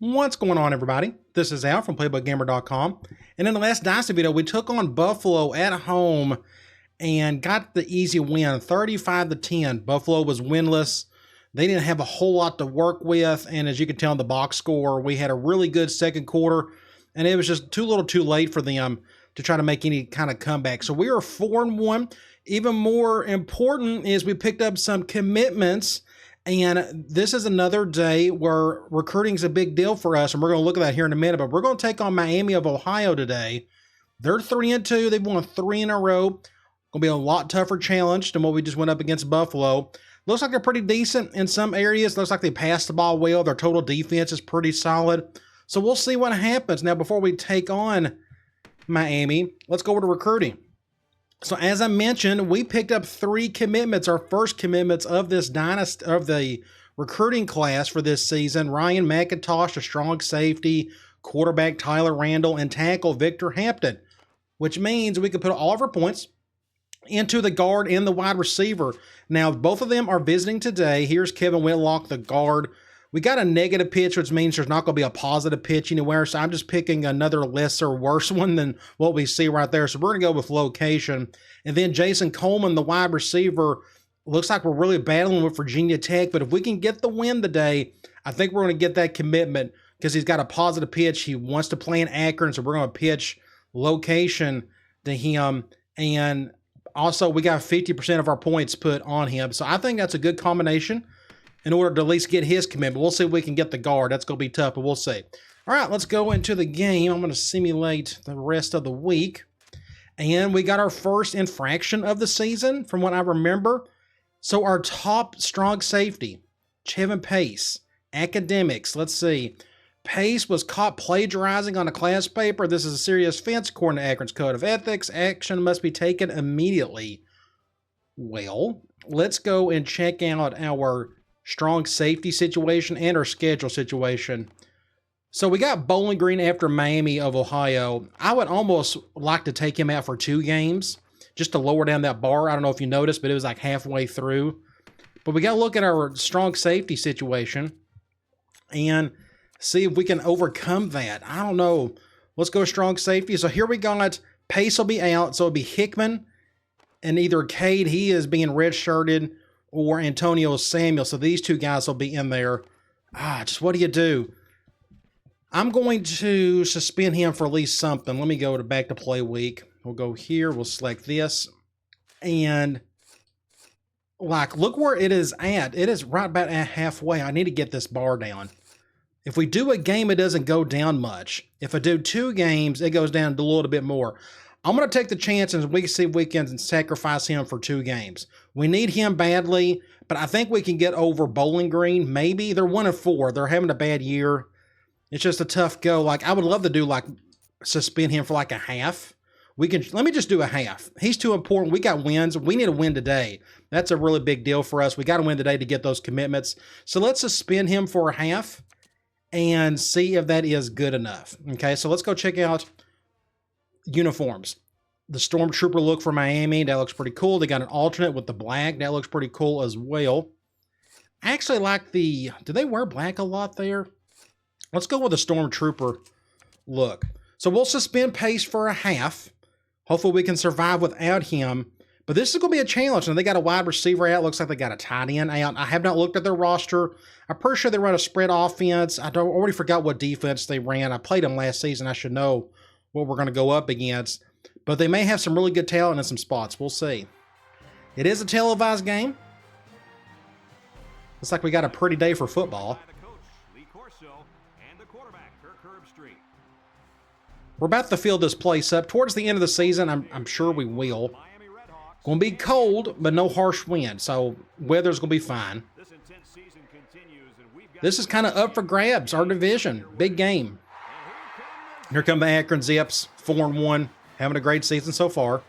What's going on, everybody? This is Al from PlaybookGamer.com, and in the last Dynasty video, we took on Buffalo at home and got the easy win, 35-10. Buffalo was winless. They didn't have a whole lot to work with, and as you can tell in the box score, we had a really good second quarter, and it was just too little too late for them to try to make any kind of comeback. So we are 4-1. Even more important is we picked up some commitments. And this is another day where recruiting is a big deal for us, and we're going to look at that here in a minute. But we're going to take on Miami of Ohio today. They're 3-2. They've won 3 in a row. Going to be a lot tougher challenge than what we just went up against Buffalo. Looks like they're pretty decent in some areas. Looks like they passed the ball well. Their total defense is pretty solid. So we'll see what happens. Now, before we take on Miami, let's go over to recruiting. So as I mentioned, we picked up 3 commitments, our first commitments of this dynasty, of the recruiting class for this season. Ryan McIntosh, a strong safety, quarterback Tyler Randall, and tackle Victor Hampton, which means we could put all of our points into the guard and the wide receiver. Now, both of them are visiting today. Here's Kevin Whitlock, the guard. We got a negative pitch, which means there's not going to be a positive pitch anywhere. So I'm just picking another lesser, worse one than what we see right there. So we're going to go with location. And then Jason Coleman, the wide receiver, looks like we're really battling with Virginia Tech. But if we can get the win today, I think we're going to get that commitment because he's got a positive pitch. He wants to play in Akron, so we're going to pitch location to him. And also, we got 50% of our points put on him. So I think that's a good combination in order to at least get his commitment. We'll see if we can get the guard. That's going to be tough, but we'll see. All right, let's go into the game. I'm going to simulate the rest of the week. And we got our first infraction of the season, from what I remember. So our top strong safety, Chevin Pace, academics. Let's see. Pace was caught plagiarizing on a class paper. This is a serious offense according to Akron's Code of Ethics. Action must be taken immediately. Well, let's go and check out our strong safety situation and our schedule situation. So we got Bowling Green after Miami of Ohio. I would almost like to take him out for 2 games just to lower down that bar. I don't know if you noticed, but it was like halfway through. But we got to look at our strong safety situation and see if we can overcome that. I don't know. Let's go strong safety. So here we got Pace will be out. So it'll be Hickman and either Cade, he is being redshirted, or Antonio Samuel. So these 2 guys will be in there. Just what do you do? I'm going to suspend him for at least something. Let me go to back to play week. We'll go here. We'll select this. And like, look where it is at. It is right about at halfway. I need to get this bar down. If we do a game, it doesn't go down much. If I do 2 games, it goes down a little bit more. I'm going to take the chance and we can see if we can sacrifice him for 2 games. We need him badly, but I think we can get over Bowling Green. Maybe they're 1-4. They're having a bad year. It's just a tough go. Like, I would love to do like suspend him for like a half. Let me just do a half. He's too important. We got wins. We need a win today. That's a really big deal for us. We got to win today to get those commitments. So let's suspend him for a half and see if that is good enough. Okay, so let's go check out uniforms. The Stormtrooper look for Miami, that looks pretty cool. They got an alternate with the black. That looks pretty cool as well. I actually like do they wear black a lot there? Let's go with the Stormtrooper look. So we'll suspend Pace for a half. Hopefully we can survive without him. But this is going to be a challenge. Now they got a wide receiver out. Looks like they got a tight end out. I have not looked at their roster. I'm pretty sure they run a spread offense. I already forgot what defense they ran. I played them last season. I should know what we're going to go up against. But they may have some really good talent in some spots. We'll see. It is a televised game. Looks like we got a pretty day for football. We're about to fill this place up. Towards the end of the season, I'm sure we will. Going to be cold, but no harsh wind. So weather's going to be fine. This is kind of up for grabs. Our division. Big game. Here come the Akron Zips, 4-1, having a great season so far.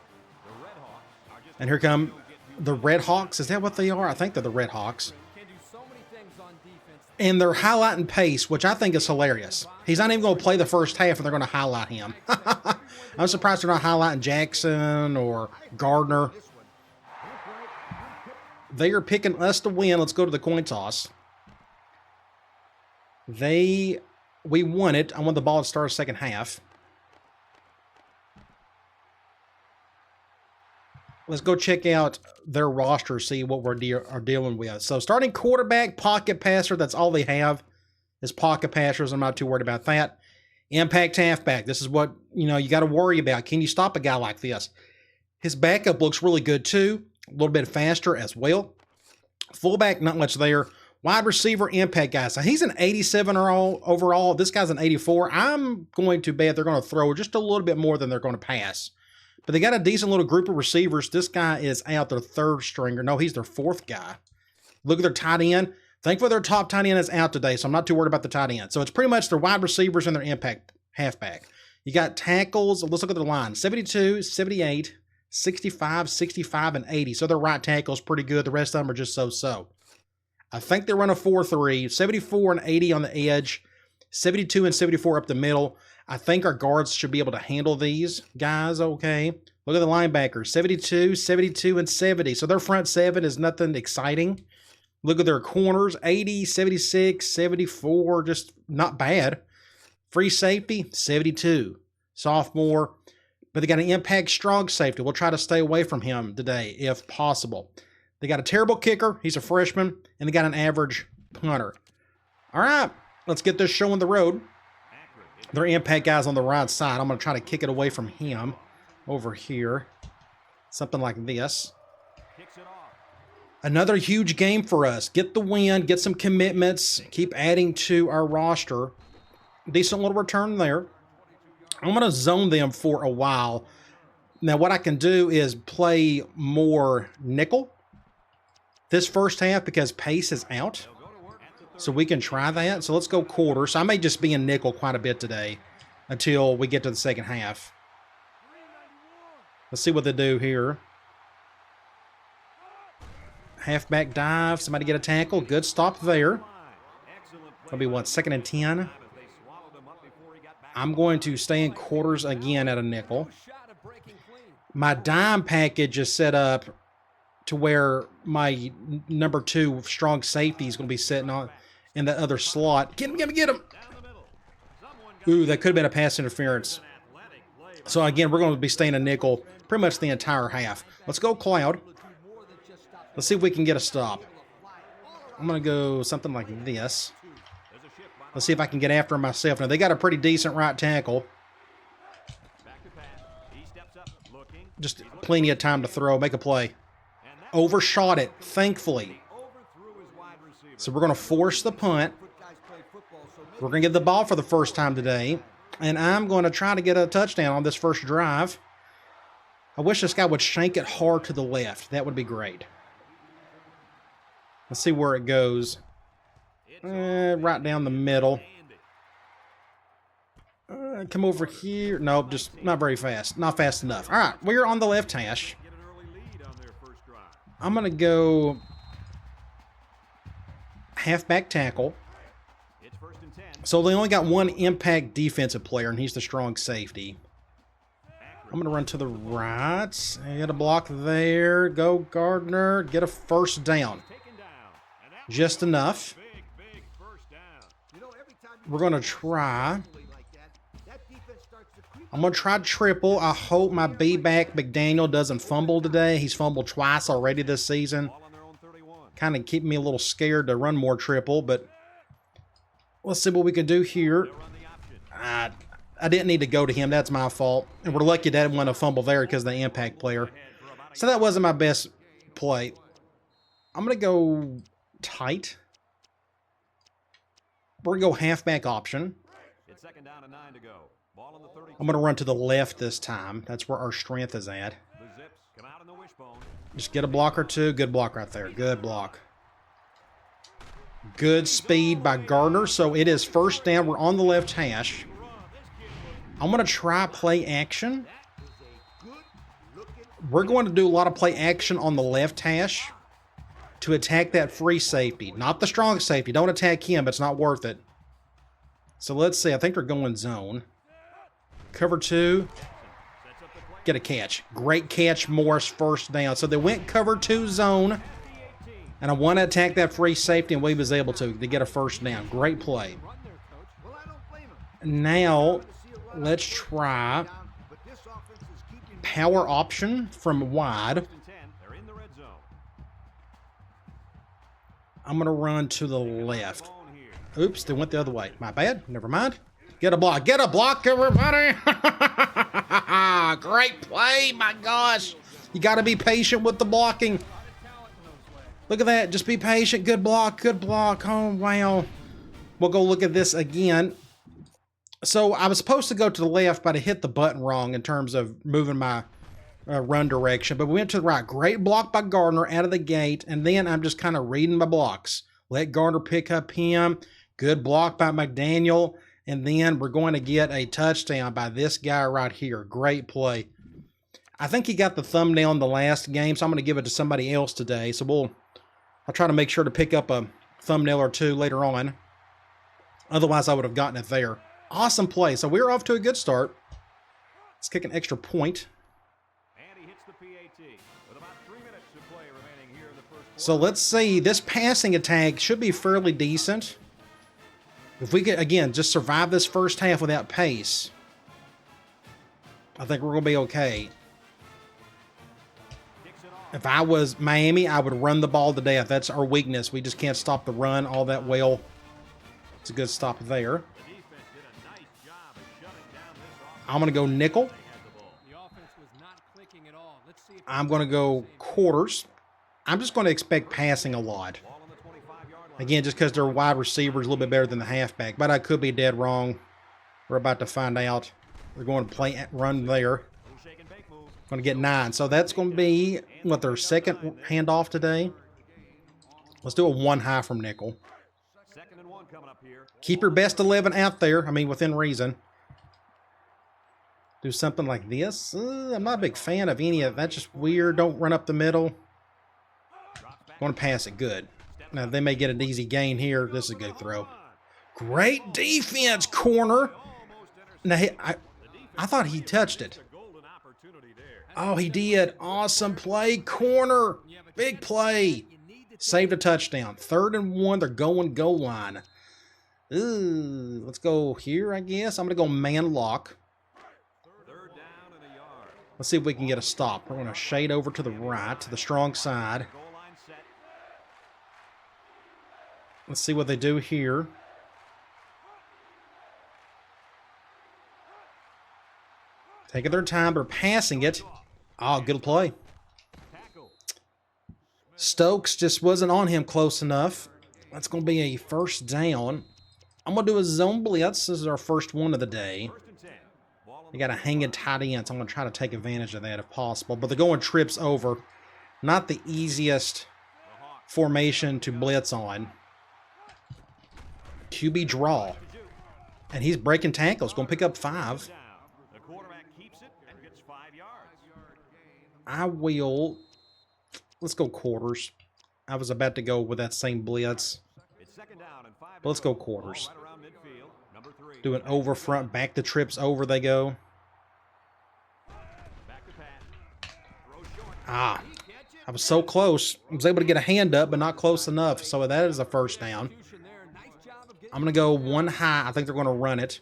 And here come the Red Hawks. Is that what they are? I think they're the Red Hawks. And they're highlighting Pace, which I think is hilarious. He's not even going to play the first half, and they're going to highlight him. I'm surprised they're not highlighting Jackson or Gardner. They are picking us to win. Let's go to the coin toss. They We won it. I want the ball to start second half. Let's go check out their roster, see what we're dealing with. So starting quarterback, pocket passer, that's all they have is pocket passers. I'm not too worried about that. Impact halfback, this is what you got to worry about. Can you stop a guy like this? His backup looks really good too. A little bit faster as well. Fullback, not much there. Wide receiver, impact guy. So he's an 87 overall. This guy's an 84. I'm going to bet they're going to throw just a little bit more than they're going to pass. But they got a decent little group of receivers. This guy is out, their third stringer. No, he's their fourth guy. Look at their tight end. Thankfully, their top tight end is out today, so I'm not too worried about the tight end. So it's pretty much their wide receivers and their impact halfback. You got tackles. Let's look at their line. 72, 78, 65, 65, and 80. So their right tackle is pretty good. The rest of them are just so-so. I think they run a 4-3, 74 and 80 on the edge, 72 and 74 up the middle. I think our guards should be able to handle these guys okay. Look at the linebackers, 72, 72, and 70. So their front seven is nothing exciting. Look at their corners, 80, 76, 74, just not bad. Free safety, 72. Sophomore, but they got an impact strong safety. We'll try to stay away from him today if possible. They got a terrible kicker. He's a freshman. And they got an average punter. All right, let's get this show on the road. Their impact guy's on the right side. I'm going to try to kick it away from him over here. Something like this. Another huge game for us. Get the win, get some commitments, keep adding to our roster. Decent little return there. I'm going to zone them for a while. Now, what I can do is play more nickel this first half because Pace is out. So we can try that. So let's go quarter. So I may just be in nickel quite a bit today until we get to the second half. Let's see what they do here. Halfback dive. Somebody get a tackle. Good stop there. That'll be what, 2nd and 10? I'm going to stay in quarters again at a nickel. My dime package is set up to where my number 2 strong safety is going to be sitting on in the other slot. Get him. Ooh, that could have been a pass interference. So again, we're going to be staying a nickel pretty much the entire half. Let's go Cloud. Let's see if we can get a stop. I'm going to go something like this. Let's see if I can get after him myself. Now, they got a pretty decent right tackle. Just plenty of time to throw, make a play. Overshot it, thankfully. So we're going to force the punt. We're going to get the ball for the first time today. And I'm going to try to get a touchdown on this first drive. I wish this guy would shank it hard to the left. That would be great. Let's see where it goes. Right down the middle. Come over here. Nope, just not very fast. Not fast enough. All right, we're on the left hash. I'm going to go halfback tackle. So they only got one impact defensive player, and he's the strong safety. I'm going to run to the right. Get a block there. Go Gardner. Get a first down. Just enough. We're going to try. I'm going to try triple. I hope my B-back McDaniel doesn't fumble today. He's fumbled twice already this season. Kind of keeping me a little scared to run more triple, but let's see what we can do here. I didn't need to go to him. That's my fault. And we're lucky that I won a fumble there because of the impact player. So that wasn't my best play. I'm going to go tight. We're going to go halfback option. I'm going to run to the left this time. That's where our strength is at. Just get a block or two. Good block right there. Good block. Good speed by Gardner. So it is first down. We're on the left hash. I'm going to try play action. We're going to do a lot of play action on the left hash to attack that free safety. Not the strong safety. Don't attack him. It's not worth it. So let's see. I think they're going zone. Cover 2. Get a catch. Great catch, Morris, first down. So they went cover 2 zone. And I want to attack that free safety, and we was able to get a first down. Great play. Now, let's try power option from wide. I'm going to run to the left. Oops, they went the other way. My bad. Never mind. Get a block. Get a block, everybody. Great play. My gosh. You got to be patient with the blocking. Look at that. Just be patient. Good block. Good block. Oh, wow. We'll go look at this again. So I was supposed to go to the left, but I hit the button wrong in terms of moving my run direction. But we went to the right. Great block by Gardner out of the gate. And then I'm just kind of reading my blocks. Let Gardner pick up him. Good block by McDaniel. And then we're going to get a touchdown by this guy right here. Great play. I think he got the thumbnail in the last game, so I'm going to give it to somebody else today. So I'll try to make sure to pick up a thumbnail or two later on. Otherwise, I would have gotten it there. Awesome play. So we're off to a good start. Let's kick an extra point. And he hits the PAT with about 3 minutes to play remaining here in the first quarter. So let's see. This passing attack should be fairly decent. If we could, again, just survive this first half without pace, I think we're going to be okay. If I was Miami, I would run the ball to death. That's our weakness. We just can't stop the run all that well. It's a good stop there. I'm going to go nickel. I'm going to go quarters. I'm just going to expect passing a lot. Again, just because their wide receiver is a little bit better than the halfback. But I could be dead wrong. We're about to find out. We're going to play run there. Going to get 9. So that's going to be, what, their second handoff today? Let's do a 1 high from nickel. Keep your best 11 out there. I mean, within reason. Do something like this. I'm not a big fan of any of that. That's just weird. Don't run up the middle. Going to pass it. Good. Now, they may get an easy gain here. This is a good throw. Great defense, corner. Now, I thought he touched it. Oh, he did. Awesome play, corner. Big play. Saved a touchdown. 3rd and 1. They're going goal line. Ooh, let's go here, I guess. I'm going to go man lock. Let's see if we can get a stop. We're going to shade over to the right, to the strong side. Let's see what they do here. Taking their time. They're passing it. Oh, good play. Stokes just wasn't on him close enough. That's going to be a first down. I'm going to do a zone blitz. This is our first one of the day. They got a hanging tight end, so I'm going to try to take advantage of that if possible. But they're going trips over. Not the easiest formation to blitz on. QB draw. And he's breaking tackles. Going to pick up 5. I will... Let's go quarters. I was about to go with that same blitz. But let's go quarters. Do an over front, back the trips over they go. Ah, I was so close. I was able to get a hand up, but not close enough. So that is a first down. I'm going to go 1 high. I think they're going to run it.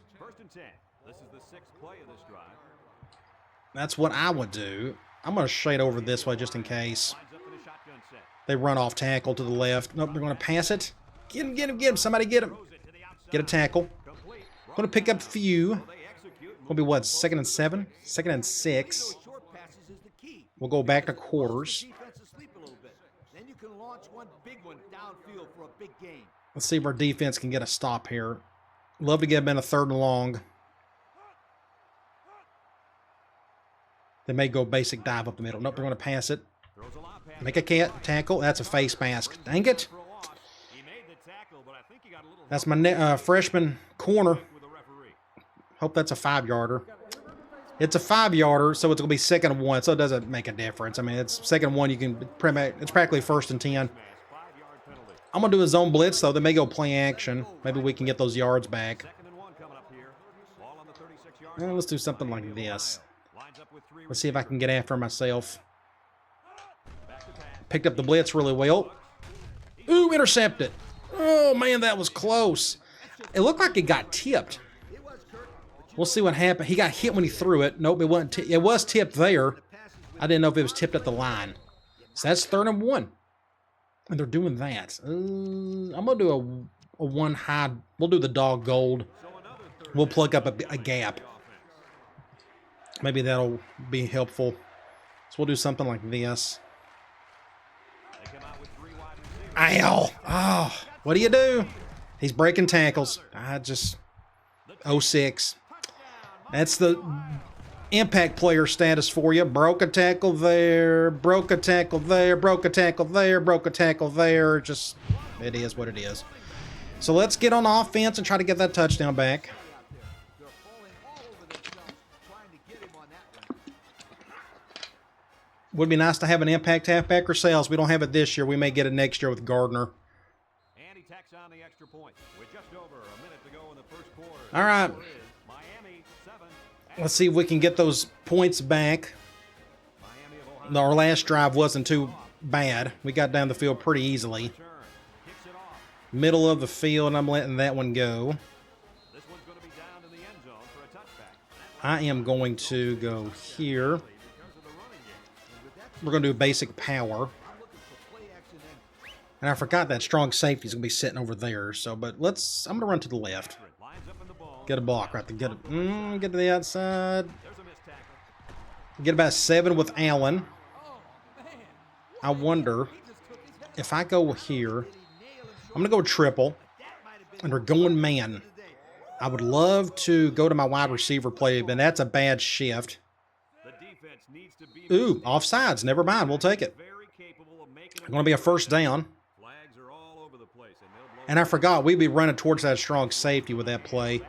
That's what I would do. I'm going to shade over this way just in case. They run off tackle to the left. Nope, they're going to pass it. Get him, get him, get him. Somebody get him. Get a tackle. Going to pick up a few. Going to be what, 2nd and 7? 2nd and 6. We'll go back to quarters. Let's see if our defense can get a stop here. Love to get them in a 3rd and long. They may go basic dive up the middle. Nope, they're going to pass it. Make a cat tackle. That's a face mask. Dang it. That's my freshman corner. Hope that's a 5-yarder. It's a 5-yarder, so it's going to be 2nd and 1, so it doesn't make a difference. I mean, it's 2nd and 1. You can it's practically 1st and 10. I'm going to do a zone blitz, though. They may go play action. Maybe we can get those yards back. Well, let's do something like this. Let's see if I can get after myself. Picked up the blitz really well. Ooh, intercepted. Oh, man, that was close. It looked like it got tipped. We'll see what happened. He got hit when he threw it. Nope, it wasn't. It was tipped there. I didn't know if it was tipped at the line. So that's 3rd and 1. And they're doing that. I'm going to do a one high. We'll do the dog gold. We'll plug up a gap. Maybe that'll be helpful. So we'll do something like this. Ow! Oh, what do you do? He's breaking tackles. I just... 06. That's the impact player status for you. Broke a tackle there. Broke a tackle there. Broke a tackle there. Broke a tackle there. Just, it is what it is. So let's get on offense and try to get that touchdown back. Would be nice to have an impact halfback ourselves. We don't have it this year. We may get it next year with Gardner. And he tacks on the extra point with just over a minute to go in the first quarter. All right. Miami 7. Let's see if we can get those points back. Our last drive wasn't too bad. We got down the field pretty easily. Middle of the field, and I'm letting that one go. This one's going to be down in the end zone for a touchback. I am going to go here. We're going to do basic power. And I forgot that strong safety is going to be sitting over there. So, but I'm going to run to the left. Get a block right there. Get to the outside. Get about 7 with Allen. I wonder if I go here. I'm going to go triple. And we're going man. I would love to go to my wide receiver play, but that's a bad shift. Ooh, offsides. Never mind. We'll take it. It's going to be a first down. And I forgot we'd be running towards that strong safety with that play.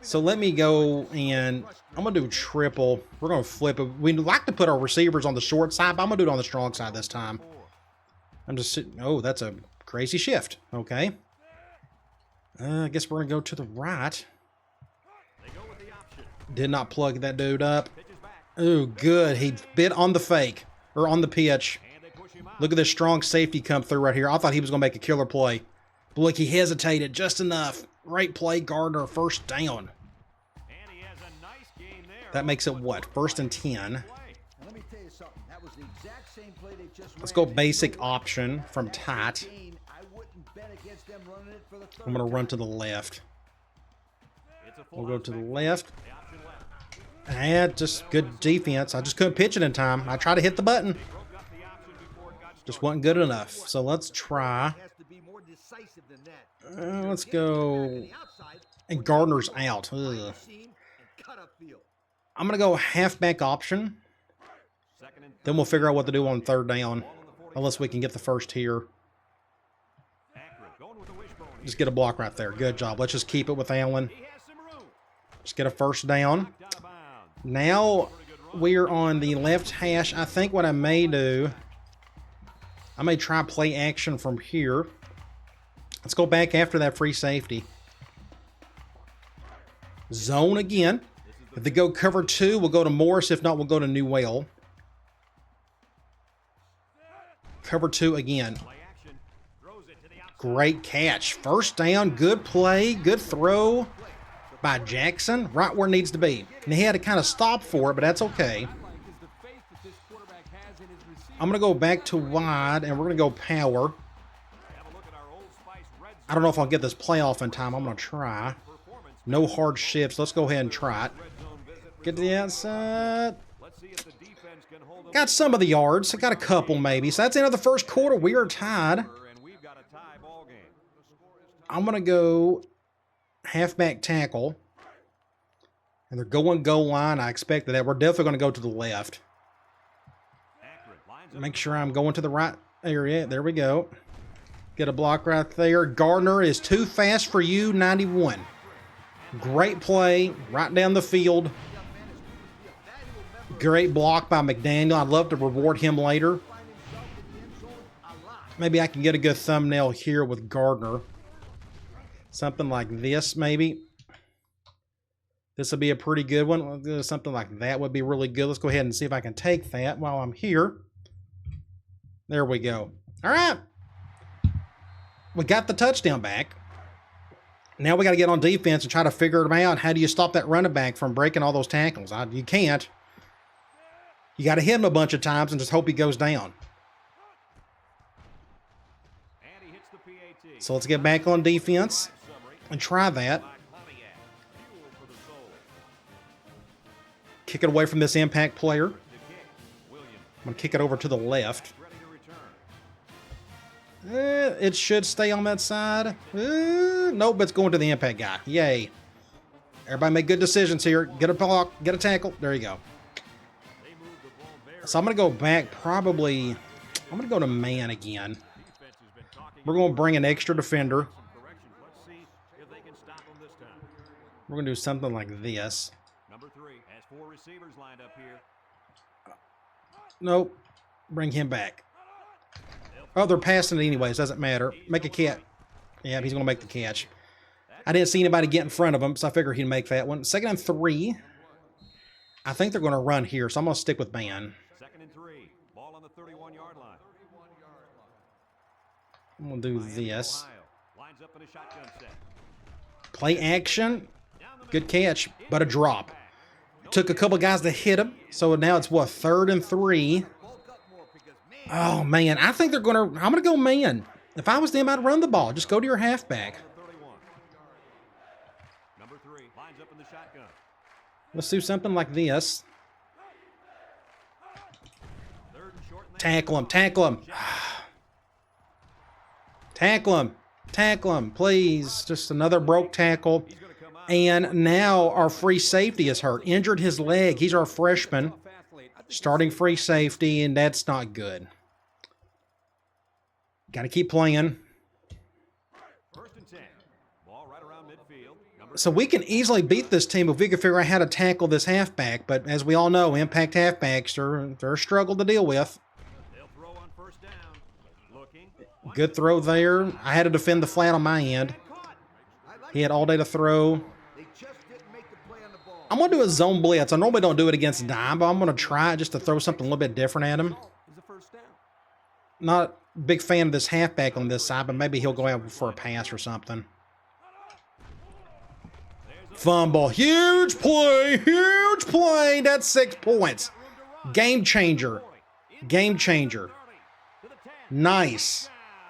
So let me go and I'm going to do triple. We're going to flip it. We'd like to put our receivers on the short side, but I'm going to do it on the strong side this time. I'm just sitting. Oh, that's a crazy shift. Okay. I guess we're going to go to the right. Did not plug that dude up. Oh, good. He bit on the fake, or on the pitch. Look at this strong safety come through right here. I thought he was going to make a killer play. But look, he hesitated just enough. Great play, Gardner, first down. That makes it what? 1st and 10. Let's go basic option from tight. I'm going to run to the left. We'll go to the left. And just good defense. I just couldn't pitch it in time. I tried to hit the button. Just wasn't good enough. So let's try. Let's go. And Gardner's out. Ugh. I'm going to go halfback option. Then we'll figure out what to do on 3rd down. Unless we can get the first here. Just get a block right there. Good job. Let's just keep it with Allen. Just get a first down. Now we're on the left hash. I think what I may do, I may try play action from here. Let's go back after that free safety. Zone again. If they go cover 2, we'll go to Morris. If not, we'll go to Newell. Cover 2 again. Great catch. First down. Good play. Good throw by Jackson. Right where it needs to be. And he had to kind of stop for it, but that's okay. I'm going to go back to wide, and we're going to go power. I don't know if I'll get this play off in time. I'm going to try. No hard shifts. Let's go ahead and try it. Get to the outside. Got some of the yards. I got a couple maybe. So that's the end of the first quarter. We are tied. I'm going to go halfback tackle. And they're going goal line. I expected that. We're definitely going to go to the left. Make sure I'm going to the right area. There we go. Get a block right there. Gardner is too fast for you, 91. Great play. Right down the field. Great block by McDaniel. I'd love to reward him later. Maybe I can get a good thumbnail here with Gardner. Something like this, maybe. This will be a pretty good one. Something like that would be really good. Let's go ahead and see if I can take that while I'm here. There we go. All right. We got the touchdown back. Now we got to get on defense and try to figure them out. How do you stop that running back from breaking all those tackles? You can't. You got to hit him a bunch of times and just hope he goes down. And he hits the PAT. So let's get back on defense and try that. Kick it away from this impact player. I'm going to kick it over to the left. It should stay on that side. Nope, it's going to the impact guy. Yay. Everybody make good decisions here. Get a block, get a tackle. There you go. So I'm going to go back probably. I'm going to go to man again. We're going to bring an extra defender. We're going to do something like this. Number 3 has 4 receivers lined up here. Nope. Bring him back. Oh, they're passing it anyways. Doesn't matter. Make a catch. Yeah, he's going to make the catch. I didn't see anybody get in front of him, so I figured he'd make that one. 2nd and 3. I think they're going to run here, so I'm going to stick with man. 2nd and 3. Ball on the 31-yard line. I'm going to do this. Lines up in a shotgun set. Play action. Good catch, but a drop. Took a couple guys to hit him, so now it's what, 3rd and 3. Oh, man. I think they're going to... I'm going to go man. If I was them, I'd run the ball. Just go to your halfback. Number 3 lines up in the shotgun. Let's do something like this. Tackle him. Tackle him. Tackle him. Tackle him, please. Just another broke tackle. And now our free safety is hurt. Injured his leg. He's our freshman. Starting free safety, and that's not good. Got to keep playing. 1st and 10. Ball right around midfield. So we can easily beat this team if we can figure out how to tackle this halfback. But as we all know, impact halfbacks they're a struggle to deal with. They'll throw on 1st down. Looking. Good throw there. I had to defend the flat on my end. He had all day to throw. I'm going to do a zone blitz. I normally don't do it against dime, but I'm going to try it just to throw something a little bit different at him. Not a big fan of this halfback on this side, but maybe he'll go out for a pass or something. Fumble. Huge play. Huge play. That's 6 points. Game changer. Game changer. Nice.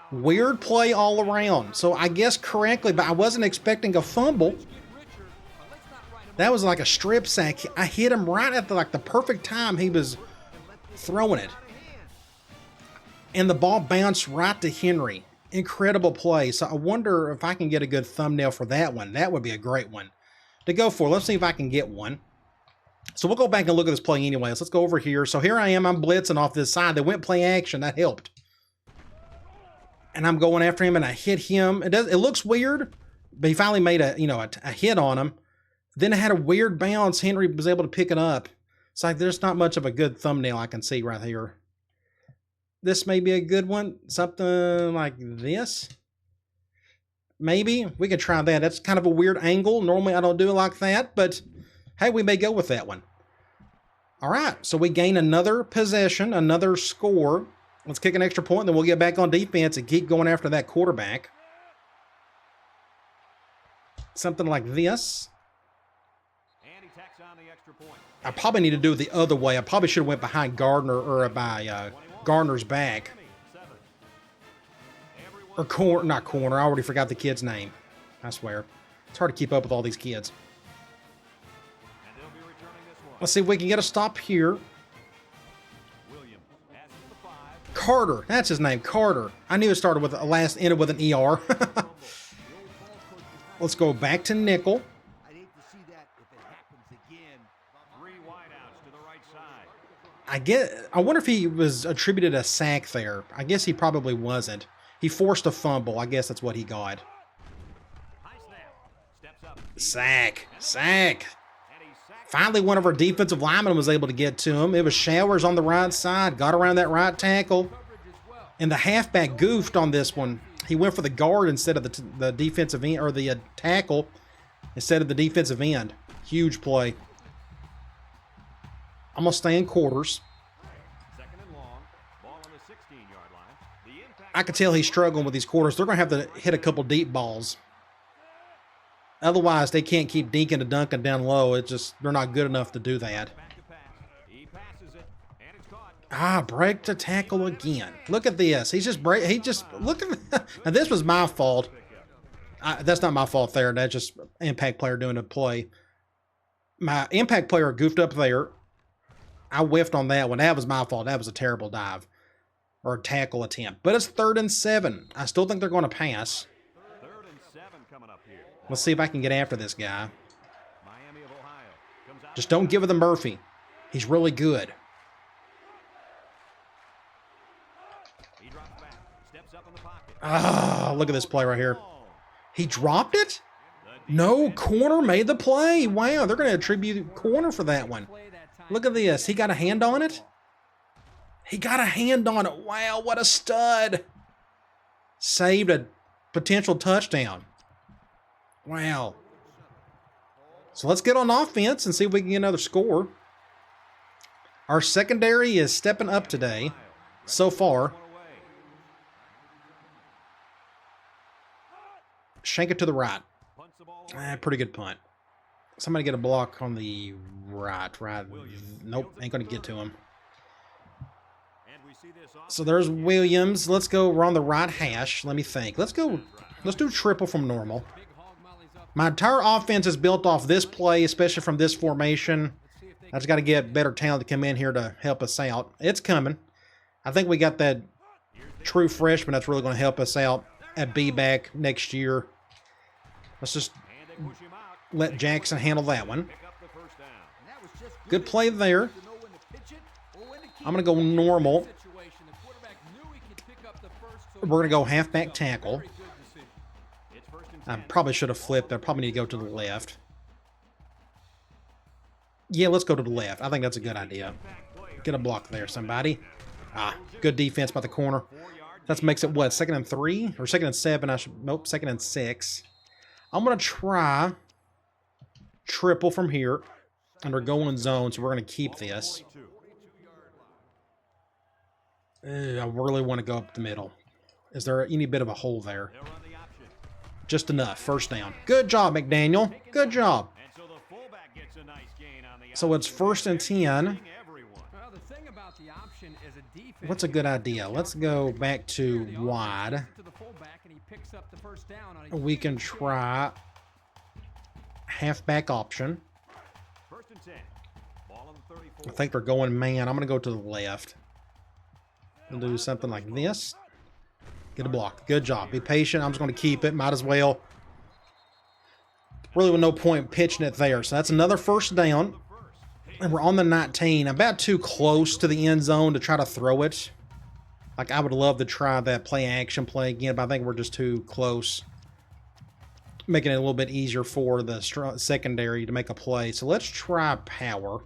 Weird play all around. So I guess correctly, but I wasn't expecting a fumble. That was like a strip sack. I hit him right at the perfect time he was throwing it. And the ball bounced right to Henry. Incredible play. So I wonder if I can get a good thumbnail for that one. That would be a great one to go for. Let's see if I can get one. So we'll go back and look at this play anyways. Let's go over here. So here I am. I'm blitzing off this side. They went play action. That helped. And I'm going after him, and I hit him. It looks weird, but he finally made a hit on him. Then it had a weird bounce. Henry was able to pick it up. It's like there's not much of a good thumbnail I can see right here. This may be a good one. Something like this. Maybe. We can try that. That's kind of a weird angle. Normally I don't do it like that, but hey, we may go with that one. All right, so we gain another possession, another score. Let's kick an extra point, and then we'll get back on defense and keep going after that quarterback. Something like this. I probably need to do it the other way. I probably should have went behind Gardner or by Gardner's back. Or not corner. I already forgot the kid's name. I swear. It's hard to keep up with all these kids. Let's see if we can get a stop here. Carter. That's his name. Carter. I knew it started with ended with an ER. Let's go back to nickel. I wonder if he was attributed a sack there. I guess he probably wasn't. He forced a fumble. I guess that's what he got. Sack. Sack. Finally, one of our defensive linemen was able to get to him. It was Showers on the right side. Got around that right tackle. And the halfback goofed on this one. He went for the guard instead of the defensive end, or the tackle instead of the defensive end. Huge play. I'm going to stay in quarters. I can tell he's struggling with these quarters. They're going to have to hit a couple deep balls. Otherwise, they can't keep dinking and dunking down low. It's just, they're not good enough to do that. Break to tackle again. Look at this. He's just look at, now this was my fault. That's not my fault there. That's just impact player doing a play. My impact player goofed up there. I whiffed on that one. That was my fault. That was a terrible dive or tackle attempt. But it's 3rd and 7. I still think they're going to pass. 3rd and 7 coming up here. Let's see if I can get after this guy. Just don't give it to Murphy. He's really good. He drops back, steps up in the pocket. Look at this play right here. He dropped it? No, corner made the play. Wow, they're going to attribute corner for that one. Look at this. He got a hand on it? He got a hand on it. Wow, what a stud. Saved a potential touchdown. Wow. So let's get on offense and see if we can get another score. Our secondary is stepping up today so far. Shank it to the right. Pretty good punt. Somebody get a block on the right. Nope, ain't going to get to him. So there's Williams. Let's go. We're on the right hash. Let me think. Let's go. Let's do triple from normal. My entire offense is built off this play, especially from this formation. I just got to get better talent to come in here to help us out. It's coming. I think we got that true freshman that's really going to help us out at B-back next year. Let's just let Jackson handle that one. Good play there. I'm going to go normal. We're going to go halfback tackle. I probably should have flipped. I probably need to go to the left. Yeah, let's go to the left. I think that's a good idea. Get a block there, somebody. Good defense by the corner. That makes it what, 2nd and 3? Or 2nd and 7? Nope, 2nd and 6. I'm going to try triple from here. And we're going zone, so we're going to keep this. I really want to go up the middle. Is there any bit of a hole there? Just enough. First down. Good job, McDaniel. Good job. So it's 1st and 10. What's a good idea? Let's go back to wide. We can try halfback option. I think they're going man. I'm going to go to the left. We'll do something like this. Get a block. Good job. Be patient. I'm just going to keep it. Might as well. Really with no point pitching it there. So that's another first down. And we're on the 19. I'm about too close to the end zone to try to throw it. Like, I would love to try that play-action play again, but I think we're just too close. Making it a little bit easier for the secondary to make a play. So let's try power.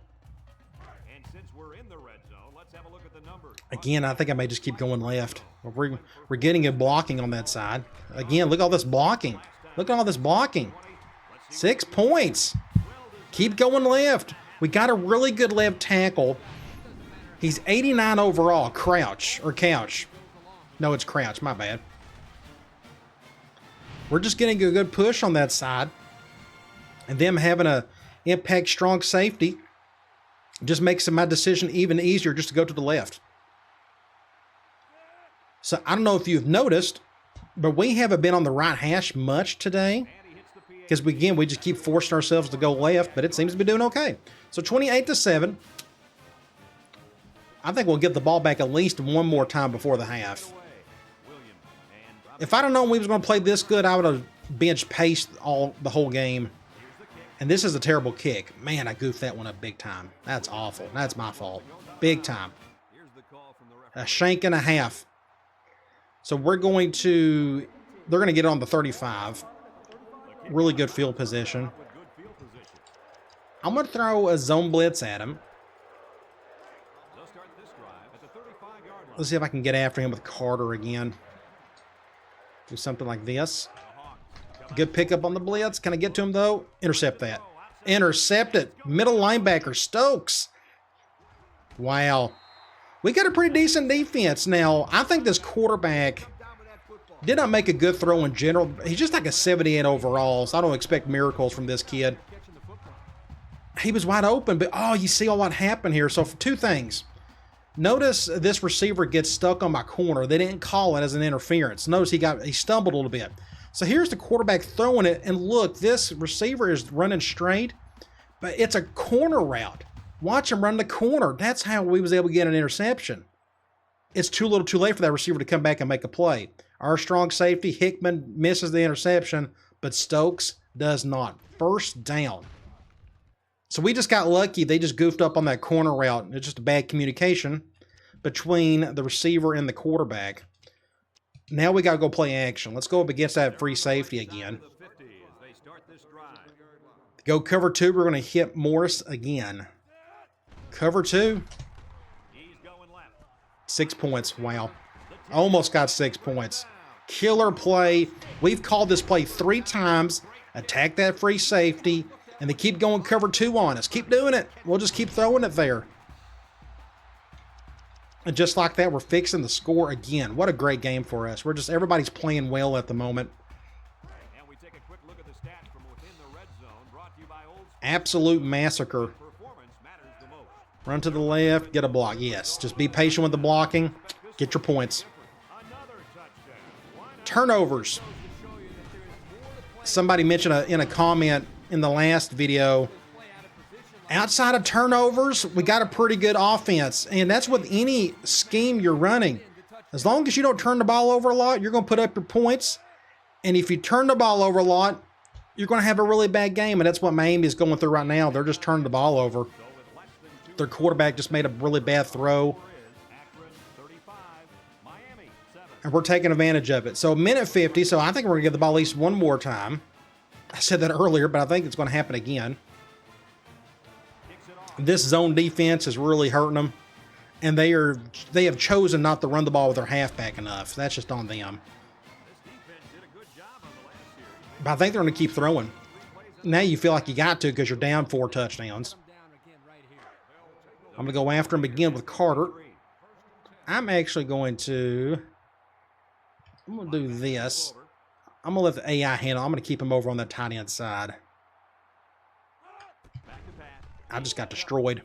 And since we're in the red zone, let's have a look at the numbers. Again, I think I may just keep going left. We're getting a blocking on that side. Again, look at all this blocking. Look at all this blocking. 6 points. Keep going left. We got a really good left tackle. He's 89 overall. Couch. No, it's Crouch. My bad. We're just getting a good push on that side. And them having a impact strong safety just makes my decision even easier just to go to the left. So I don't know if you've noticed, but we haven't been on the right hash much today. Because, again, we just keep forcing ourselves to go left, but it seems to be doing okay. So 28-7. I think we'll get the ball back at least one more time before the half. If I'd have known we was going to play this good, I would have bench paced the whole game. And this is a terrible kick. Man, I goofed that one up big time. That's awful. That's my fault. Big time. A shank and a half. So they're going to get on the 35. Really good field position. I'm going to throw a zone blitz at him. Let's see if I can get after him with Carter again. Do something like this. Good pickup on the blitz. Can I get to him, though? Intercept that. Intercept it. Middle linebacker, Stokes. Wow. We got a pretty decent defense. Now, I think this quarterback Did not make a good throw in general. He's just like a 78 overall, so I don't expect miracles from this kid. He was wide open, but oh, you see all what happened here. So for two things. Notice this receiver gets stuck on my corner. They didn't call it as an interference. Notice he stumbled a little bit. So here's the quarterback throwing it, and look, this receiver is running straight, but it's a corner route. Watch him run the corner. That's how we was able to get an interception. It's too little too late for that receiver to come back and make a play. Our strong safety, Hickman, misses the interception, but Stokes does not. First down. So we just got lucky. They just goofed up on that corner route. It's just a bad communication between the receiver and the quarterback. Now we got to go play action. Let's go up against that free safety again. Go cover two. We're going to hit Morris again. Cover two. 6 points. Wow. Almost got 6 points. Killer play. We've called this play 3 times. Attack that free safety. And they keep going cover two on us. Keep doing it. We'll just keep throwing it there. And just like that, we're fixing the score again. What a great game for us. Everybody's playing well at the moment. And we take a quick look at the stats from within the red zone, brought to you by Old Absolute massacre. Performance matters the most. Run to the left, get a block. Yes, just be patient with the blocking. Get your points. Another touchdown. Turnovers. Somebody mentioned in a comment in the last video, outside of turnovers, we got a pretty good offense. And that's with any scheme you're running. As long as you don't turn the ball over a lot, you're going to put up your points. And if you turn the ball over a lot, you're going to have a really bad game. And that's what Miami is going through right now. They're just turning the ball over. Their quarterback just made a really bad throw. And we're taking advantage of it. So minute 50, so I think we're going to give the ball at least one more time. I said that earlier, but I think it's going to happen again. This zone defense is really hurting them. And they have chosen not to run the ball with their halfback enough. That's just on them. But I think they're going to keep throwing. Now you feel like you got to because you're down 4 touchdowns. I'm going to go after him again with Carter. I'm actually going to do this. I'm going to let the AI handle. I'm going to keep him over on that tight end side. I just got destroyed.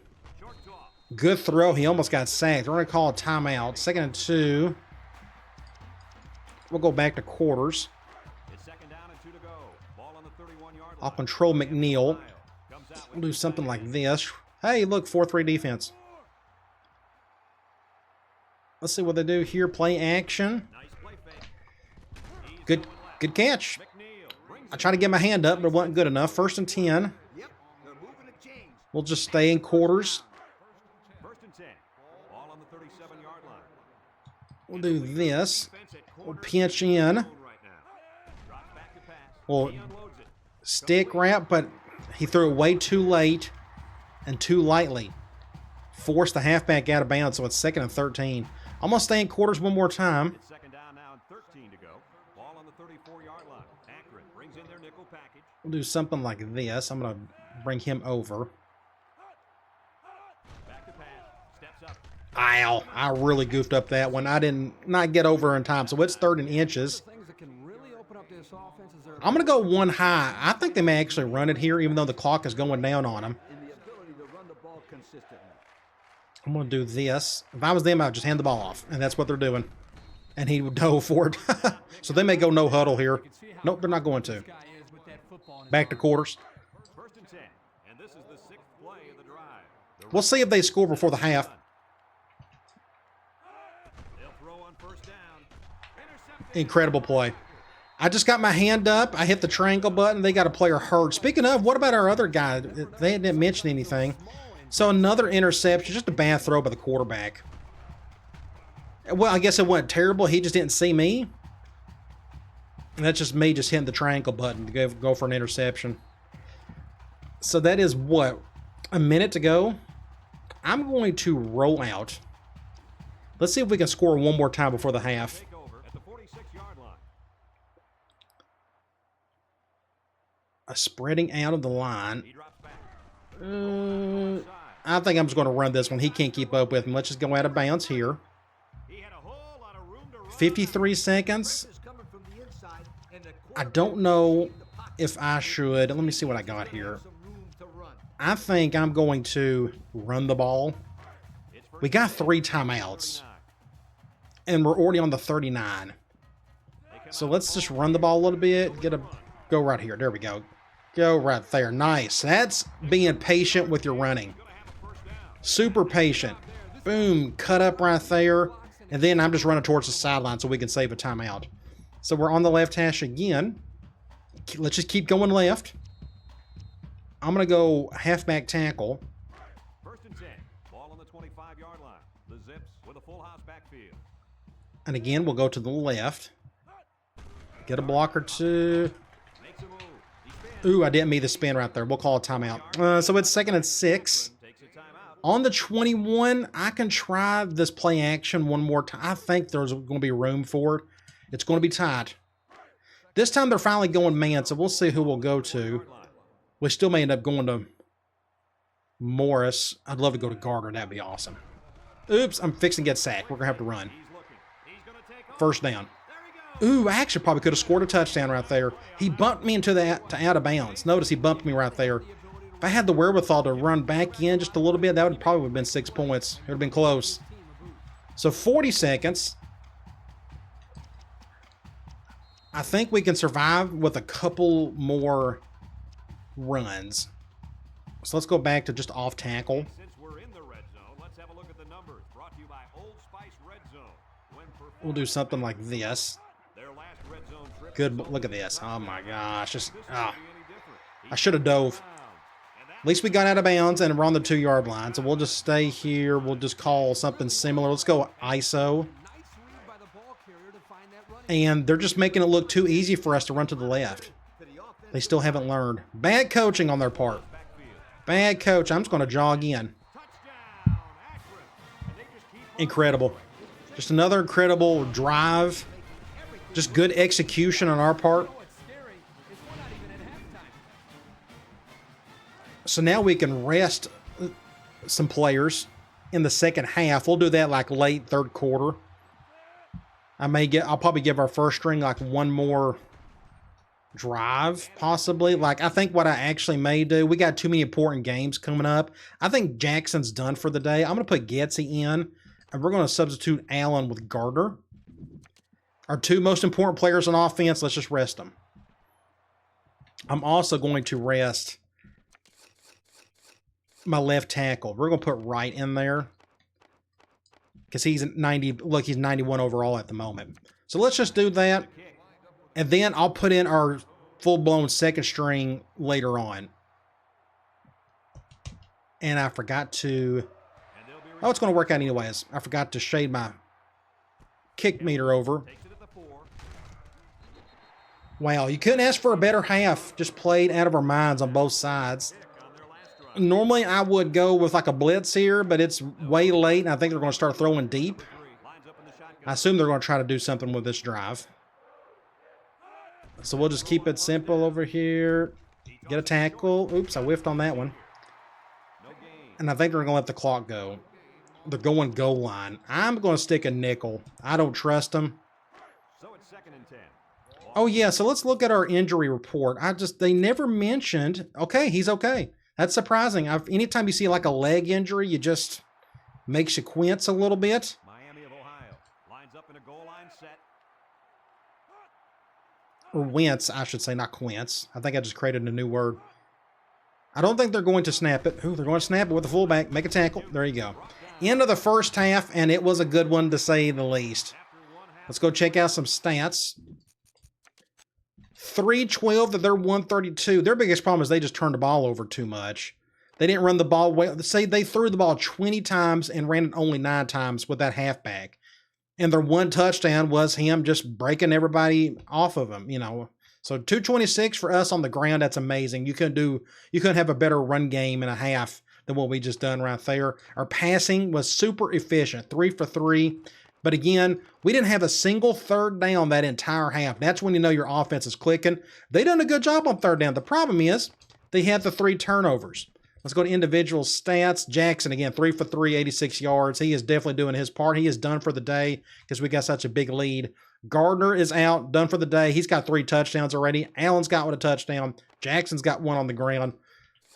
Good throw. He almost got sacked. We're going to call a timeout. 2nd and 2. We'll go back to quarters. I'll control McNeil. We'll do something like this. Hey, look, 4-3 defense. Let's see what they do here. Play action. Good catch. I tried to get my hand up, but it wasn't good enough. 1st and 10. We'll just stay in quarters. We'll do this. We'll pinch in. We'll stick wrap, but he threw it way too late and too lightly. Forced the halfback out of bounds, so it's 2nd and 13. I'm going to stay in quarters one more time. It's 2nd down now and 13 to go. Ball on the 34-yard line. Akron brings in their nickel package. We'll do something like this. I'm going to bring him over. Back to pass. Steps up. Ow. I really goofed up that one. I did not get over in time, so it's 3rd and inches. I'm going to go one high. I think they may actually run it here, even though the clock is going down on them. I'm going to do this. If I was them, I would just hand the ball off, and that's what they're doing. And he would dove for it. So they may go no huddle here. Nope, they're not going to. Back to quarters. 1st and 10, and this is the 6th play of the drive. We'll see if they score before the half. They'll throw on 1st down. Intercepted. Incredible play. I just got my hand up. I hit the triangle button. They got a player hurt. Speaking of, what about our other guy? They didn't mention anything. So another interception, just a bad throw by the quarterback. Well, I guess it wasn't terrible. He just didn't see me. And that's just me just hitting the triangle button to go for an interception. So that is what? A minute to go? I'm going to roll out. Let's see if we can score one more time before the half. Take over at the 46-yard line. Spreading out of the line. He drops back. I think I'm just going to run this one. He can't keep up with him. Let's just go out of bounds here. He had a whole lot of room to run. 53 seconds. I don't know if I should. Let me see what I got here. I think I'm going to run the ball. We got 3 timeouts, and we're already on the 39. So let's just run the ball a little bit. Go right here. There we go. Go right there. Nice. That's being patient with your running. Super patient. Boom. Cut up right there. And then I'm just running towards the sideline so we can save a timeout. So we're on the left hash again. Let's just keep going left. I'm going to go halfback tackle. First and 10. Ball on the 25-yard line. The Zips with a full house backfield. And again, we'll go to the left. Get a block or two. Ooh, I didn't mean the spin right there. We'll call a timeout. So it's 2nd and 6. On the 21, I can try this play action one more time. I think there's going to be room for it. It's going to be tight. This time they're finally going man, so we'll see who we'll go to. We still may end up going to Morris. I'd love to go to Gardner. That'd be awesome. Oops, I'm fixing to get sacked. We're going to have to run. First down. Ooh, I actually probably could have scored a touchdown right there. He bumped me to out of bounds. Notice he bumped me right there. If I had the wherewithal to run back in just a little bit, that would probably have been 6 points. It would have been close. So 40 seconds. I think we can survive with a couple more runs. So let's go back to just off tackle. We'll do something like this. Good, look at this. Oh my gosh. I should have dove. At least we got out of bounds and we're on the 2-yard line. So we'll just stay here. We'll just call something similar. Let's go ISO. And they're just making it look too easy for us to run to the left. They still haven't learned. Bad coaching on their part. Bad coach. I'm just going to jog in. Incredible. Just another incredible drive. Just good execution on our part. So now we can rest some players in the second half. We'll do that like late third quarter. I'll probably give our first string like one more drive, possibly. Like, I think what I actually may do, we got too many important games coming up. I think Jackson's done for the day. I'm going to put Getsy in, and we're going to substitute Allen with Gardner. Our 2 most important players on offense, let's just rest them. I'm also going to rest my left tackle. We're going to put Wright in there because he's 90. Look, he's 91 overall at the moment. So let's just do that. And then I'll put in our full-blown second string later on. And I forgot to... Oh, it's going to work out anyways. I forgot to shade my kick meter over. Wow, you couldn't ask for a better half. Just played out of our minds on both sides. Normally, I would go with like a blitz here, but it's way late, and I think they're going to start throwing deep. I assume they're going to try to do something with this drive. So we'll just keep it simple over here. Get a tackle. Oops, I whiffed on that one. And I think they're going to let the clock go. They're going goal line. I'm going to stick a nickel. I don't trust them. Oh, yeah, so let's look at our injury report. They never mentioned, okay, he's okay. That's surprising. Anytime you see like a leg injury, you just makes you quince a little bit. Miami of Ohio lines up in a goal line set. Or wince, I should say, not quince. I think I just created a new word. I don't think they're going to snap it. Ooh, they're going to snap it with the fullback. Make a tackle. There you go. End of the first half, and it was a good one to say the least. Let's go check out some stats. 312 to their 132. Their biggest problem is they just turned the ball over too much. They didn't run the ball well. Say they threw the ball 20 times and ran it only 9 times with that halfback. And their one touchdown was him just breaking everybody off of him, you know. So 226 for us on the ground, that's amazing. You couldn't have a better run game in a half than what we just done right there. Our passing was super efficient, 3 for 3. But again, we didn't have a single third down that entire half. That's when you know your offense is clicking. They done a good job on third down. The problem is they had the 3 turnovers. Let's go to individual stats. Jackson, again, 3 for 3, 86 yards. He is definitely doing his part. He is done for the day because we got such a big lead. Gardner is out, done for the day. He's got 3 touchdowns already. Allen's got 1 touchdown. Jackson's got 1 on the ground.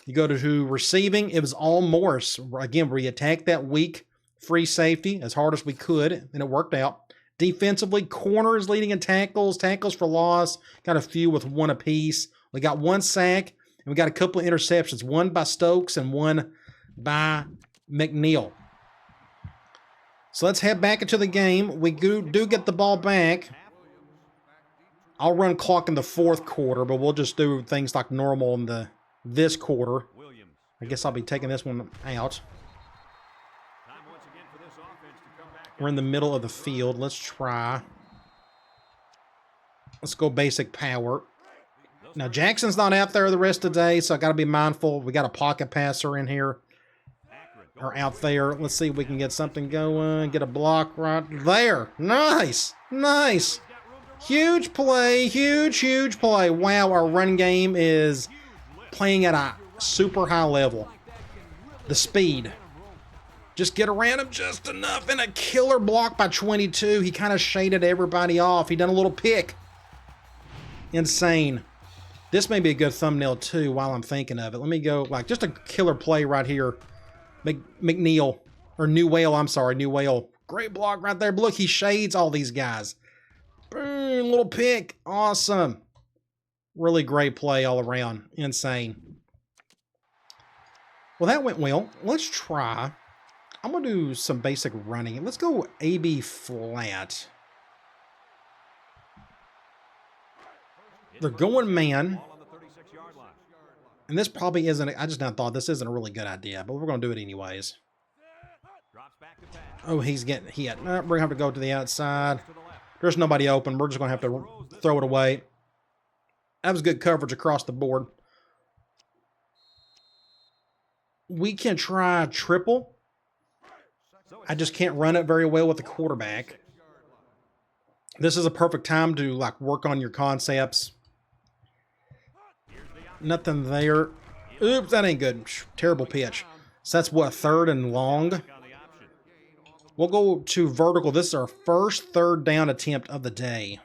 You go to receiving, it was all Morris. Again, we attacked that weak free safety as hard as we could, and it worked out. Defensively, corner is leading in tackles, tackles for loss. Got a few with 1 apiece. We got 1 sack, and we got a couple of interceptions, 1 by Stokes and 1 by McNeil. So let's head back into the game. We do get the ball back. I'll run clock in the 4th quarter, but we'll just do things like normal in this quarter. I guess I'll be taking this one out. We're in the middle of the field. Let's try. Let's go basic power. Now, Jackson's not out there the rest of the day, so I got to be mindful. We got a pocket passer in here. Or out there. Let's see if we can get something going. Get a block right there. Nice. Nice. Huge play. Huge, huge play. Wow, our run game is playing at a super high level. The speed. Just get around him just enough. And a killer block by 22. He kind of shaded everybody off. He done a little pick. Insane. This may be a good thumbnail too while I'm thinking of it. Let me go, like, just a killer play right here. McNeil, or New Whale, I'm sorry, New Whale. Great block right there. But look, he shades all these guys. Boom, little pick. Awesome. Really great play all around. Insane. Well, that went well. Let's try. I'm going to do some basic running. Let's go AB flat. They're going man. And this probably isn't, I just now thought this isn't a really good idea, but we're going to do it anyways. Oh, he's getting hit. We're going to have to go to the outside. There's nobody open. We're just going to have to throw it away. That was good coverage across the board. We can try triple. I just can't run it very well with the quarterback. This is a perfect time to, like, work on your concepts. Nothing there. Oops, that ain't good. Terrible pitch. So that's what, 3rd and long? We'll go to vertical. This is our first 3rd down attempt of the day.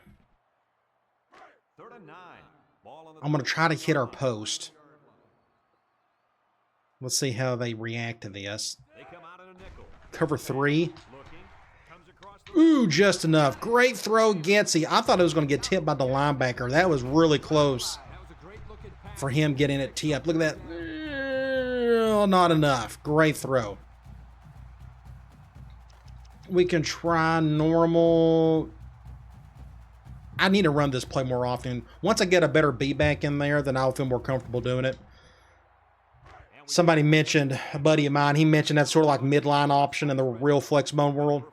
I'm going to try to hit our post. Let's see how they react to this. Cover 3. Ooh, just enough. Great throw, Getsy. I thought it was going to get tipped by the linebacker. That was really close for him getting it tipped. Look at that. Not enough. Great throw. We can try normal. I need to run this play more often. Once I get a better B back in there, then I'll feel more comfortable doing it. Somebody mentioned, a buddy of mine, he mentioned that sort of like midline option in the real flex bone world.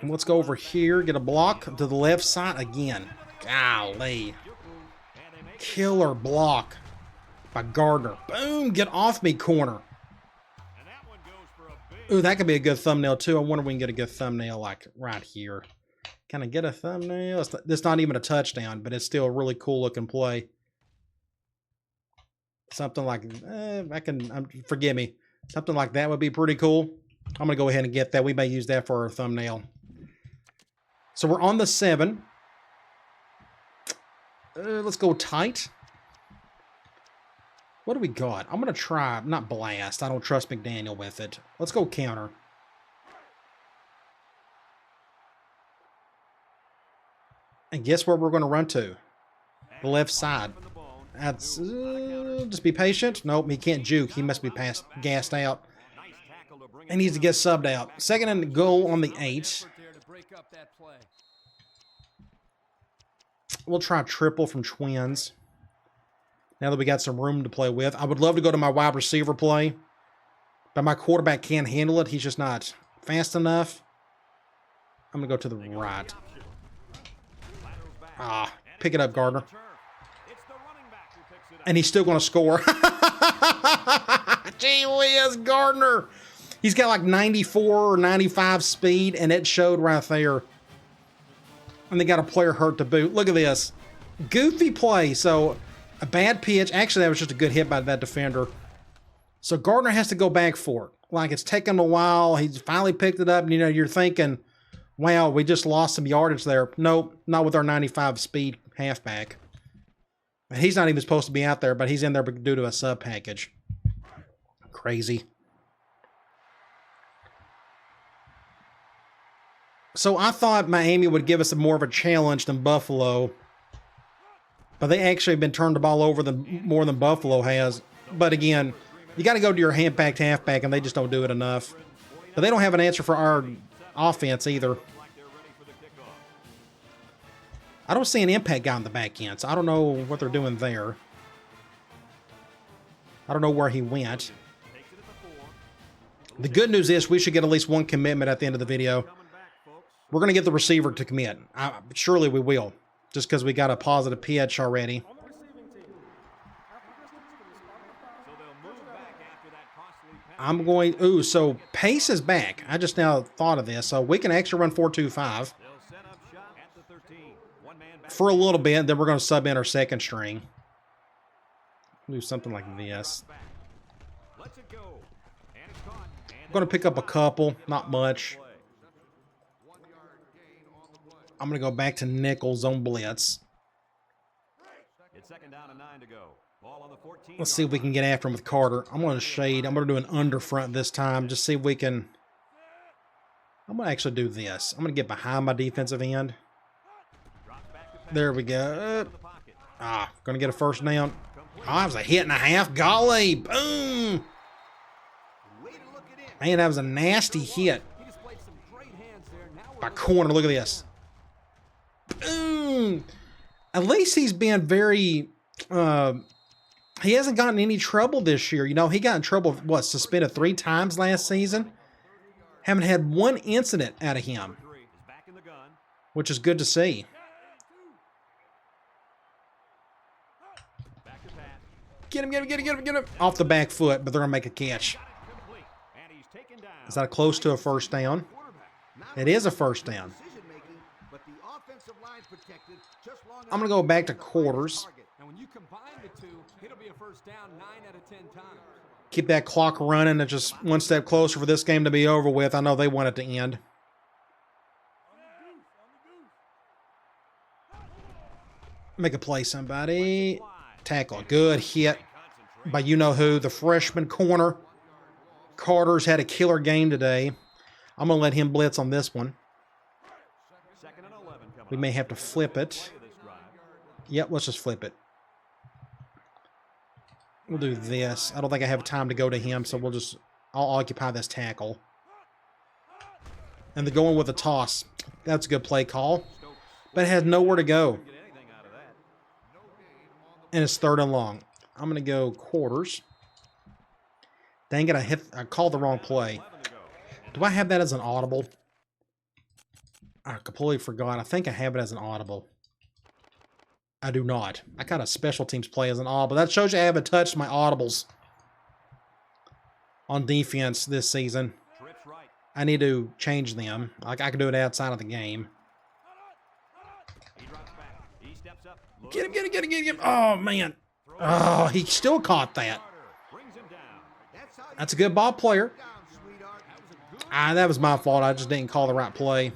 And let's go over here, get a block to the left side again. Golly. Killer block by Gardner. Boom, get off me, corner. Ooh, that could be a good thumbnail too. I wonder if we can get a good thumbnail like right here. Can I get a thumbnail? It's not even a touchdown, but it's still a really cool looking play. Something like, forgive me. Something like that would be pretty cool. I'm going to go ahead and get that. We may use that for our thumbnail. So we're on the 7. Let's go tight. What do we got? I'm going to try, not blast. I don't trust McDaniel with it. Let's go counter. And guess where we're going to run to? The left side. That's, just be patient. Nope, he can't juke. He must be gassed out. He needs to get subbed out. 2nd and goal on the 8. We'll try triple from Twins. Now that we got some room to play with. I would love to go to my wide receiver play, but my quarterback can't handle it. He's just not fast enough. I'm going to go to the right. Pick it up, Gardner. And he's still going to score. Gee whiz, Gardner. He's got like 94 or 95 speed, and it showed right there. And they got a player hurt to boot. Look at this. Goofy play. So a bad pitch. Actually, that was just a good hit by that defender. So Gardner has to go back for it. Like, it's taken a while. He's finally picked it up. And, you know, you're thinking, Wow, we just lost some yardage there. Nope, not with our 95 speed halfback. He's not even supposed to be out there, but he's in there due to a sub package. Crazy. So I thought Miami would give us more of a challenge than Buffalo. But they actually have been turned the ball over more than Buffalo has. But again, you got to go to your hand-packed halfback, and they just don't do it enough. But they don't have an answer for our offense either. I don't see an impact guy on the back end, so I don't know what they're doing there. I don't know where he went. The good news is we should get at least one commitment at the end of the video. We're going to get the receiver to commit. Surely we will, just because we got a positive pitch already. I'm going, ooh, so pace is back. I just now thought of this. So we can actually run 4-2-5 for a little bit. Then we're going to sub in our second string. Do something like this. I'm going to pick up a couple, not much. I'm going to go back to nickel zone blitz. Let's see if we can get after him with Carter. I'm going to shade. I'm going to do an under front this time. Just see if we can. I'm going to actually do this. I'm going to get behind my defensive end. There we go. Going to get a first down. Oh, that was a hit and a half. Golly. Boom. Man, that was a nasty hit by corner. Look at this. Boom. At least he's been very... he hasn't gotten any trouble this year. You know, he got in trouble, what, suspended 3 times last season? Haven't had one incident out of him, which is good to see. Get him, get him, get him, get him, get him. Off the back foot, but they're going to make a catch. Is that close to a first down? It is a first down. I'm going to go back to quarters. Keep that clock running and just one step closer for this game to be over with. I know they want it to end. Make a play, somebody. Tackle. Good hit by you-know-who, the freshman corner. Carter's had a killer game today. I'm going to let him blitz on this one. We may have to flip it. Yep, let's just flip it. We'll do this. I don't think I have time to go to him, so I'll occupy this tackle. And they're going with a toss. That's a good play call. But it has nowhere to go. And it's 3rd and long. I'm going to go quarters. Dang it, I called the wrong play. Do I have that as an audible? I completely forgot. I think I have it as an audible. I do not. I got a special teams play as an audible. That shows you I haven't touched my audibles on defense this season. I need to change them. Like I can do it outside of the game. Get him, get him, get him, get him. Oh, man. Oh, he still caught that. That's a good ball player. That was my fault. I just didn't call the right play.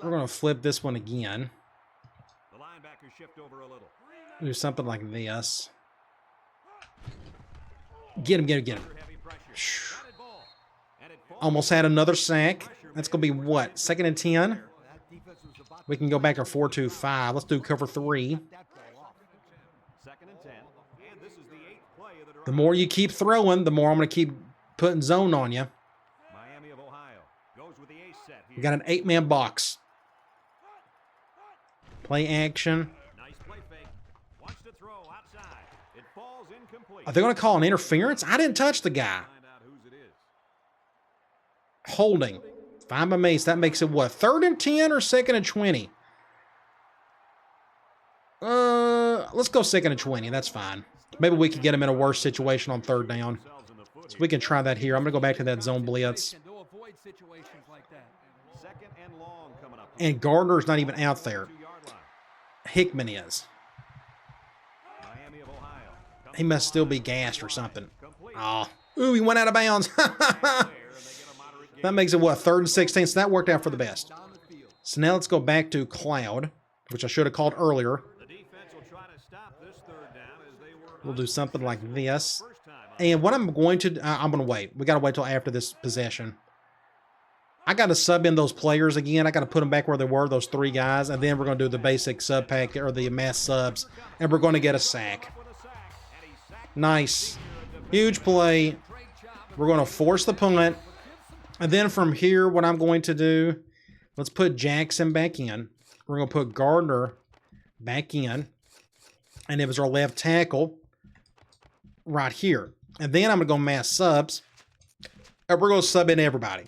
We're going to flip this one again. Do something like this. Get him, get him, get him. Almost had another sack. That's going to be what? 2nd and 10? We can go back to 4-2-5. Let's do cover 3. The more you keep throwing, the more I'm going to keep putting zone on you. We got an 8-man box. Play action. Are they going to call an interference? I didn't touch the guy. Holding. Fine by me. So that makes it what? 3rd and 10 or 2nd and 20? Let's go 2nd and 20. That's fine. Maybe we could get him in a worse situation on 3rd down. So we can try that here. I'm going to go back to that zone blitz. And Gardner's not even out there. Hickman is. He must still be gassed or something. Oh. Ooh, he went out of bounds. That makes it, what, 3rd and 16? So that worked out for the best. So now let's go back to Cloud, which I should have called earlier. We'll do something like this. And what I'm going to wait. We got to wait till after this possession. I got to sub in those players again. I got to put them back where they were, those 3 guys. And then we're going to do the basic sub pack or the mass subs. And we're going to get a sack. Nice. Huge play. We're going to force the punt. And then from here, what I'm going to do, let's put Jackson back in. We're going to put Gardner back in. And it was our left tackle right here. And then I'm going to go mass subs. And we're going to sub in everybody.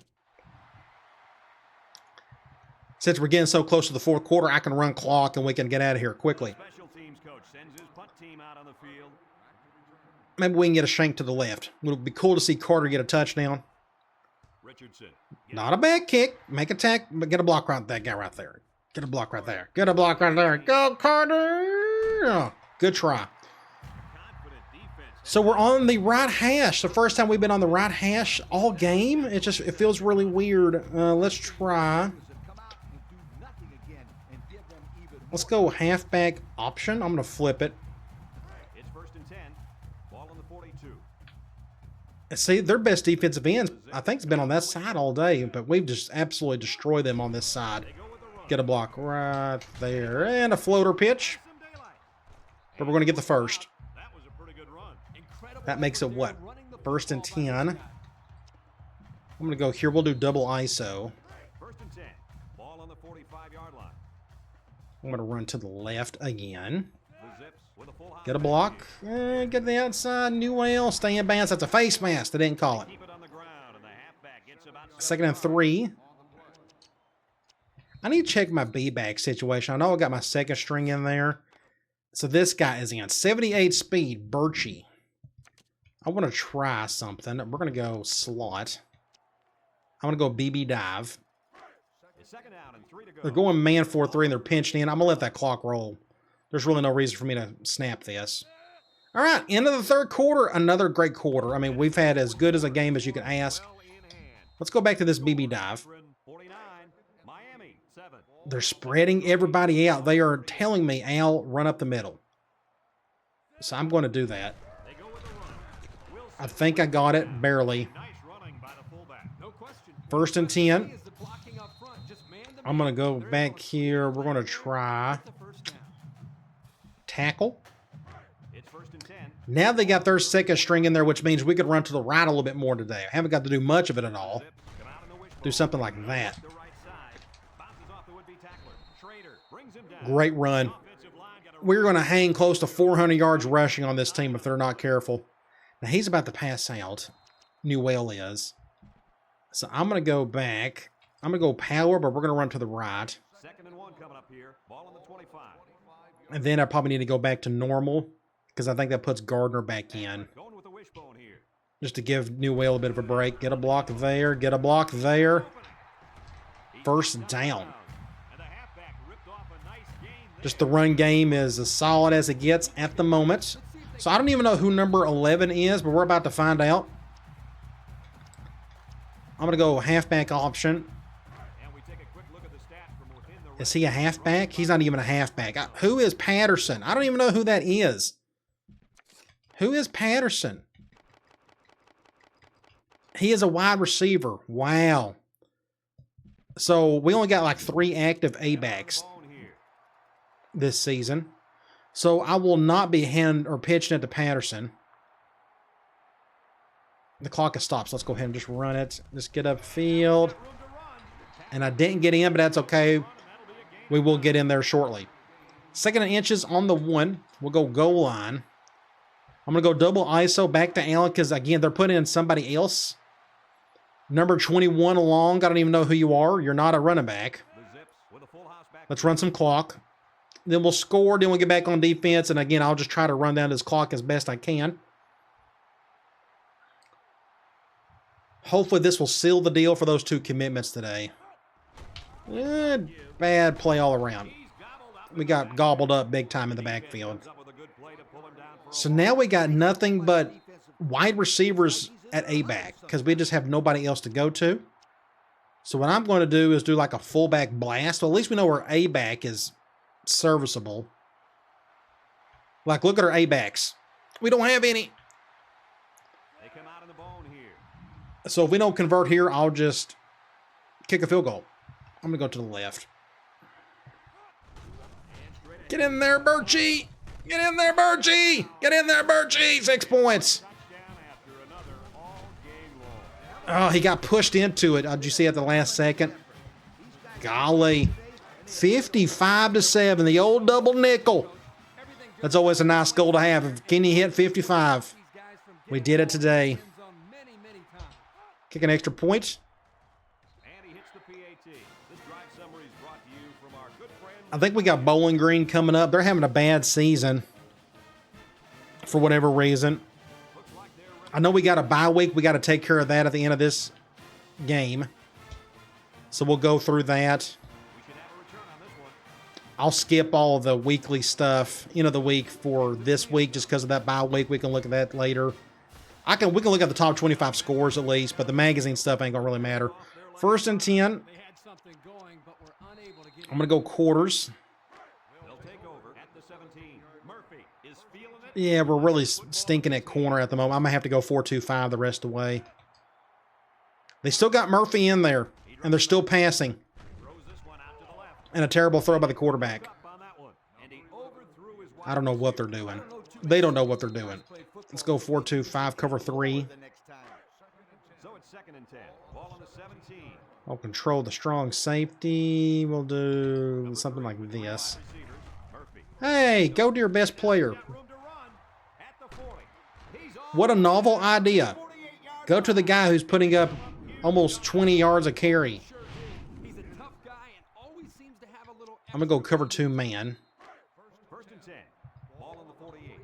Since we're getting so close to the 4th quarter, I can run clock and we can get out of here quickly. Maybe we can get a shank to the left. It would be cool to see Carter get a touchdown. Not a bad kick. Make a tack, but get a block right that guy right there. Get a block right there. Get a block right there. Go, Carter! Oh, good try. So we're on the right hash. The first time we've been on the right hash all game. It feels really weird. Let's try. Let's go halfback option. I'm going to flip it. It's 1st and 10. Ball on the 42. See, their best defensive ends, I think, has been on that side all day, but we've just absolutely destroyed them on this side. Get a block right there. And a floater pitch. But we're going to get the first. That makes it what? 1st and 10. I'm going to go here. We'll do double ISO. 1st and 10. Ball on the 45-yard line. I'm going to run to the left again. Get a block. Get the outside. Newell. Stay in bounds. That's a face mask. They didn't call it. 2nd and 3. I need to check my B-back situation. I know I got my 2nd string in there. So this guy is in. 78 speed. Birchie. I want to try something. We're going to go slot. I'm going to go BB dive. They're going man 4-3 and they're pinching in. I'm going to let that clock roll. There's really no reason for me to snap this. All right, end of the 3rd quarter. Another great quarter. I mean, we've had as good as a game as you can ask. Let's go back to this BB dive. They're spreading everybody out. They are telling me, Al, run up the middle. So I'm going to do that. I think I got it, barely. 1st and 10. I'm going to go back here. We're going to try tackle. Now they got their 2nd string in there, which means we could run to the right a little bit more today. I haven't got to do much of it at all. Do something like that. Great run. We're going to hang close to 400 yards rushing on this team if they're not careful. Now he's about to pass out. Newell is. So I'm going to go back. I'm going to go power, but we're going to run to the right. 2nd and 1 coming up here. Ball on the 25. And then I probably need to go back to normal because I think that puts Gardner back in. Going with the wishbone here. Just to give Newell a bit of a break. Get a block there. Get a block there. 1st down. Just the run game is as solid as it gets at the moment. So I don't even know who number 11 is, but we're about to find out. I'm going to go halfback option. Is he a halfback? He's not even a halfback. Who is Patterson? I don't even know who that is. Who is Patterson? He is a wide receiver. Wow. So we only got like 3 active A-backs this season. So I will not be pitching it to Patterson. The clock has stopped. So let's go ahead and just run it. Just get upfield. And I didn't get in, but that's okay. We will get in there shortly. 2nd and inches on the 1. We'll go goal line. I'm going to go double ISO back to Allen because, again, they're putting in somebody else. Number 21 along. I don't even know who you are. You're not a running back. Let's run some clock. Then we'll score. Then we'll get back on defense. And, again, I'll just try to run down this clock as best I can. Hopefully this will seal the deal for those 2 commitments today. Bad play all around. We got gobbled up big time in the backfield. So now we got nothing but wide receivers at A-back because we just have nobody else to go to. So what I'm going to do is do like a fullback blast. So at least we know our A-back is serviceable. Like, look at our A-backs. We don't have any. They come out in the bone here. So if we don't convert here, I'll just kick a field goal. I'm going to go to the left. Get in there, Birchie. Get in there, Birchie. Get in there, Birchie. 6 points. Touchdown after another all game Oh, long. he got pushed into it. Did you see at the last second? Golly. 55-7, the old double nickel. That's always a nice goal to have. Can you hit 55? We did it today. Kick an extra point. And he hits the PAT. This drive summary is brought to you from our good friend. I think we got Bowling Green coming up. They're having a bad season for whatever reason. Looks like they're ready. I know we got a bye week. We got to take care of that at the end of this game. So we'll go through that. We should have a return on this one. I'll skip all of the weekly stuff, the week for this week just because of that bye week. We can look at that later. We can look at the top 25 scores at least, but the magazine stuff ain't going to really matter. 1st and 10. I'm going to go quarters. They'll take over at the 17. Murphy is feeling it. Yeah, we're really stinking at corner at the moment. I'm going to have to go 4-2-5 the rest of the way. They still got Murphy in there, and they're still passing. Throws this one out to the left. And a terrible throw by the quarterback. Up on that one. And he overthrew his I don't know what they're doing. They don't know what they're doing. Let's go 4-2-5, cover 3. So it's 2nd and 10. Ball on the 17. I'll control the strong safety. We'll do something like this. Receivers. Murphy. Hey, go to your best player. Got room to run at the 40. He's on. What a novel idea. 48-yard Go to the guy who's putting up almost 20 yards a carry. He's a tough guy and always seems to have a little. I'm going to go cover 2 man. 1st and 10. Ball on the 48.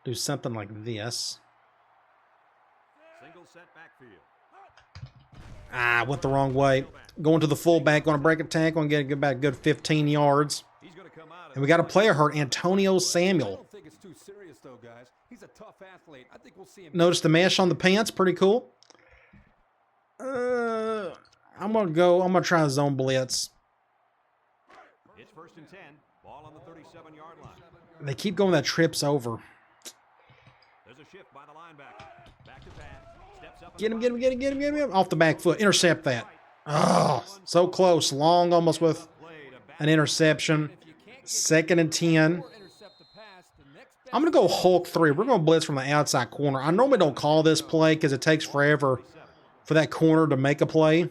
Do something like this. Single set backfield. Went the wrong way. Going to the fullback, going to break a tackle and get about a good 15 yards. He's going to come out. And we got a player hurt, Antonio I Samuel. don't think it's too serious though, guys. He's a tough athlete. I think we'll see him. Notice the mesh on the pants, pretty cool. I'm gonna try a zone blitz. It's 1st and 10. Ball on the 37-yard line. They keep going that trips over. There's a shift by the linebacker. Back to pass. Steps up. Get him. Off the back foot. Intercept that. Oh, so close. Long, almost with an interception. 2nd and 10. I'm going to go Hulk 3. We're going to blitz from the outside corner. I normally don't call this play because it takes forever for that corner to make a play. The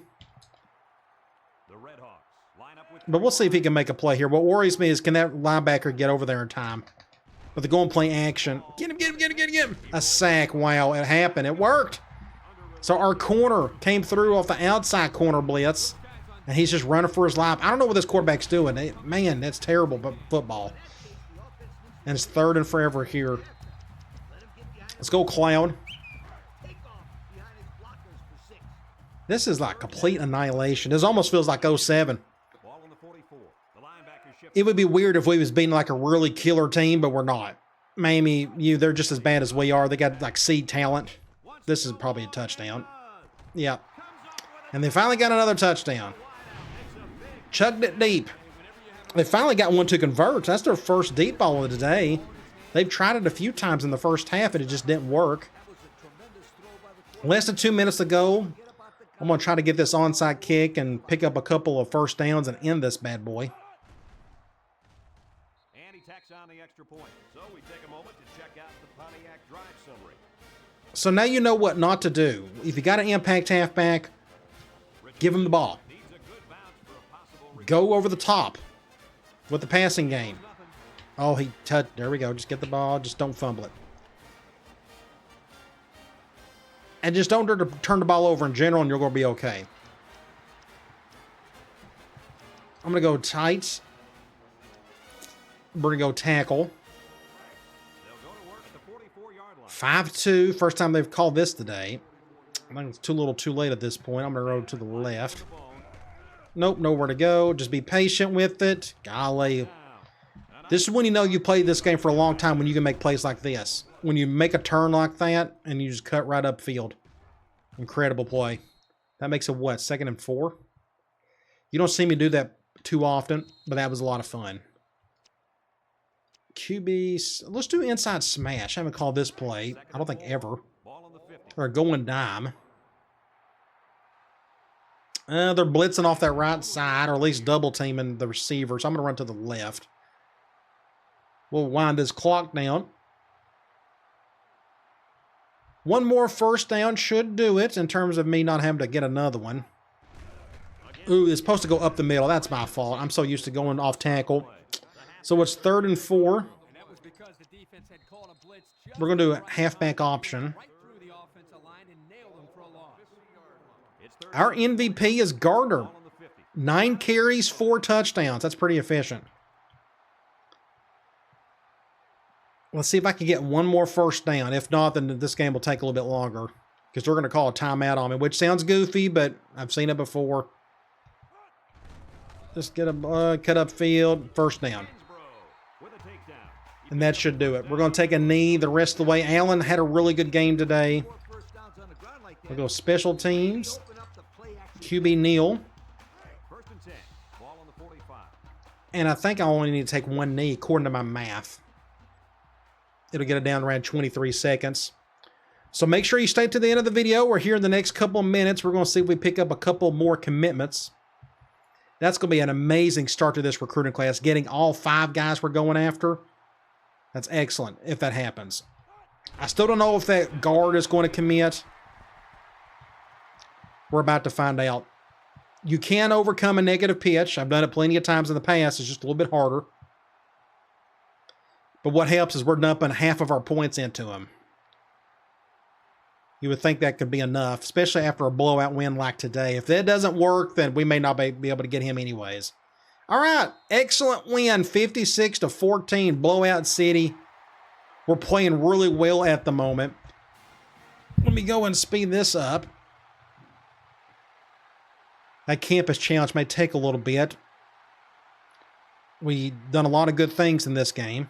Red Hawks line up with. But we'll see if he can make a play here. What worries me is can that linebacker get over there in time? But they're going to play action. Get him. A sack. Wow, it happened. It worked. So our corner came through off the outside corner blitz. And he's just running for his life. I don't know what this quarterback's doing. Man, that's terrible football. And it's 3rd and forever here. Let's go, Cloud. This is like complete annihilation. This almost feels like 07. Ball on the 44. The linebacker shift. It would be weird if we was beating like a really killer team, but we're not. Miami, they're just as bad as we are. They got like seed talent. This is probably a touchdown. Yeah. And they finally got another touchdown. Chugged it deep. They finally got one to convert. That's their first deep ball of the day. They've tried it a few times in the first half, and it just didn't work. Less than 2 minutes to go. I'm going to try to get this onside kick and pick up a couple of first downs and end this bad boy. And he tacks on the extra point. So we take a moment to check out the Pontiac drive summary. So now you know what not to do. If you got an impact halfback, give him the ball. Needs a good bounce for a possible Go over the top with the passing game. Oh, he touched. There we go. Just get the ball. Just don't fumble it. And just don't turn the ball over in general, and you're going to be okay. I'm going to go tight. We're going to go tackle. They'll go to work at the 44-yard line. 5-2. First time they've called this today. I think it's too little too late at this point. I'm going to go to the left. Nope, nowhere to go. Just be patient with it. Golly. This is when you know you played this game for a long time, when you can make plays like this. When you make a turn like that, and you just cut right upfield. Incredible play. That makes it what, 2nd and 4? You don't see me do that too often, but that was a lot of fun. QB, let's do inside smash. I haven't called this play, I don't think ever. Or going dime. They're blitzing off that right side, or at least double teaming the receiver. So I'm going to run to the left. We'll wind this clock down. One more first down should do it in terms of me not having to get another one. Ooh, it's supposed to go up the middle. That's my fault. I'm so used to going off tackle. So it's 3rd and 4. We're going to do a halfback option. Our MVP is Gardner. 9 carries, 4 touchdowns. That's pretty efficient. Let's see if I can get one more first down. If not, then this game will take a little bit longer because they're going to call a timeout on me, which sounds goofy, but I've seen it before. Just get a cut up field, first down. And that should do it. We're going to take a knee the rest of the way. Allen had a really good game today. We'll go special teams. QB Neal. And I think I only need to take one knee according to my math. It'll get it down around 23 seconds. So make sure you stay to the end of the video. We're here in the next couple of minutes. We're going to see if we pick up a couple more commitments. That's going to be an amazing start to this recruiting class. Getting all 5 guys we're going after. That's excellent if that happens. I still don't know if that guard is going to commit. We're about to find out. You can overcome a negative pitch. I've done it plenty of times in the past. It's just a little bit harder. But what helps is we're dumping half of our points into him. You would think that could be enough, especially after a blowout win like today. If that doesn't work, then we may not be able to get him anyways. All right, excellent win, 56-14, blowout city. We're playing really well at the moment. Let me go and speed this up. That campus challenge may take a little bit. We've done a lot of good things in this game.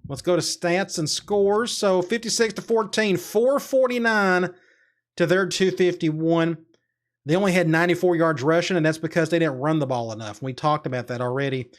Let's go to stats and scores. So 56-14, 449 to their 251. They only had 94 yards rushing, and that's because they didn't run the ball enough. We talked about that already.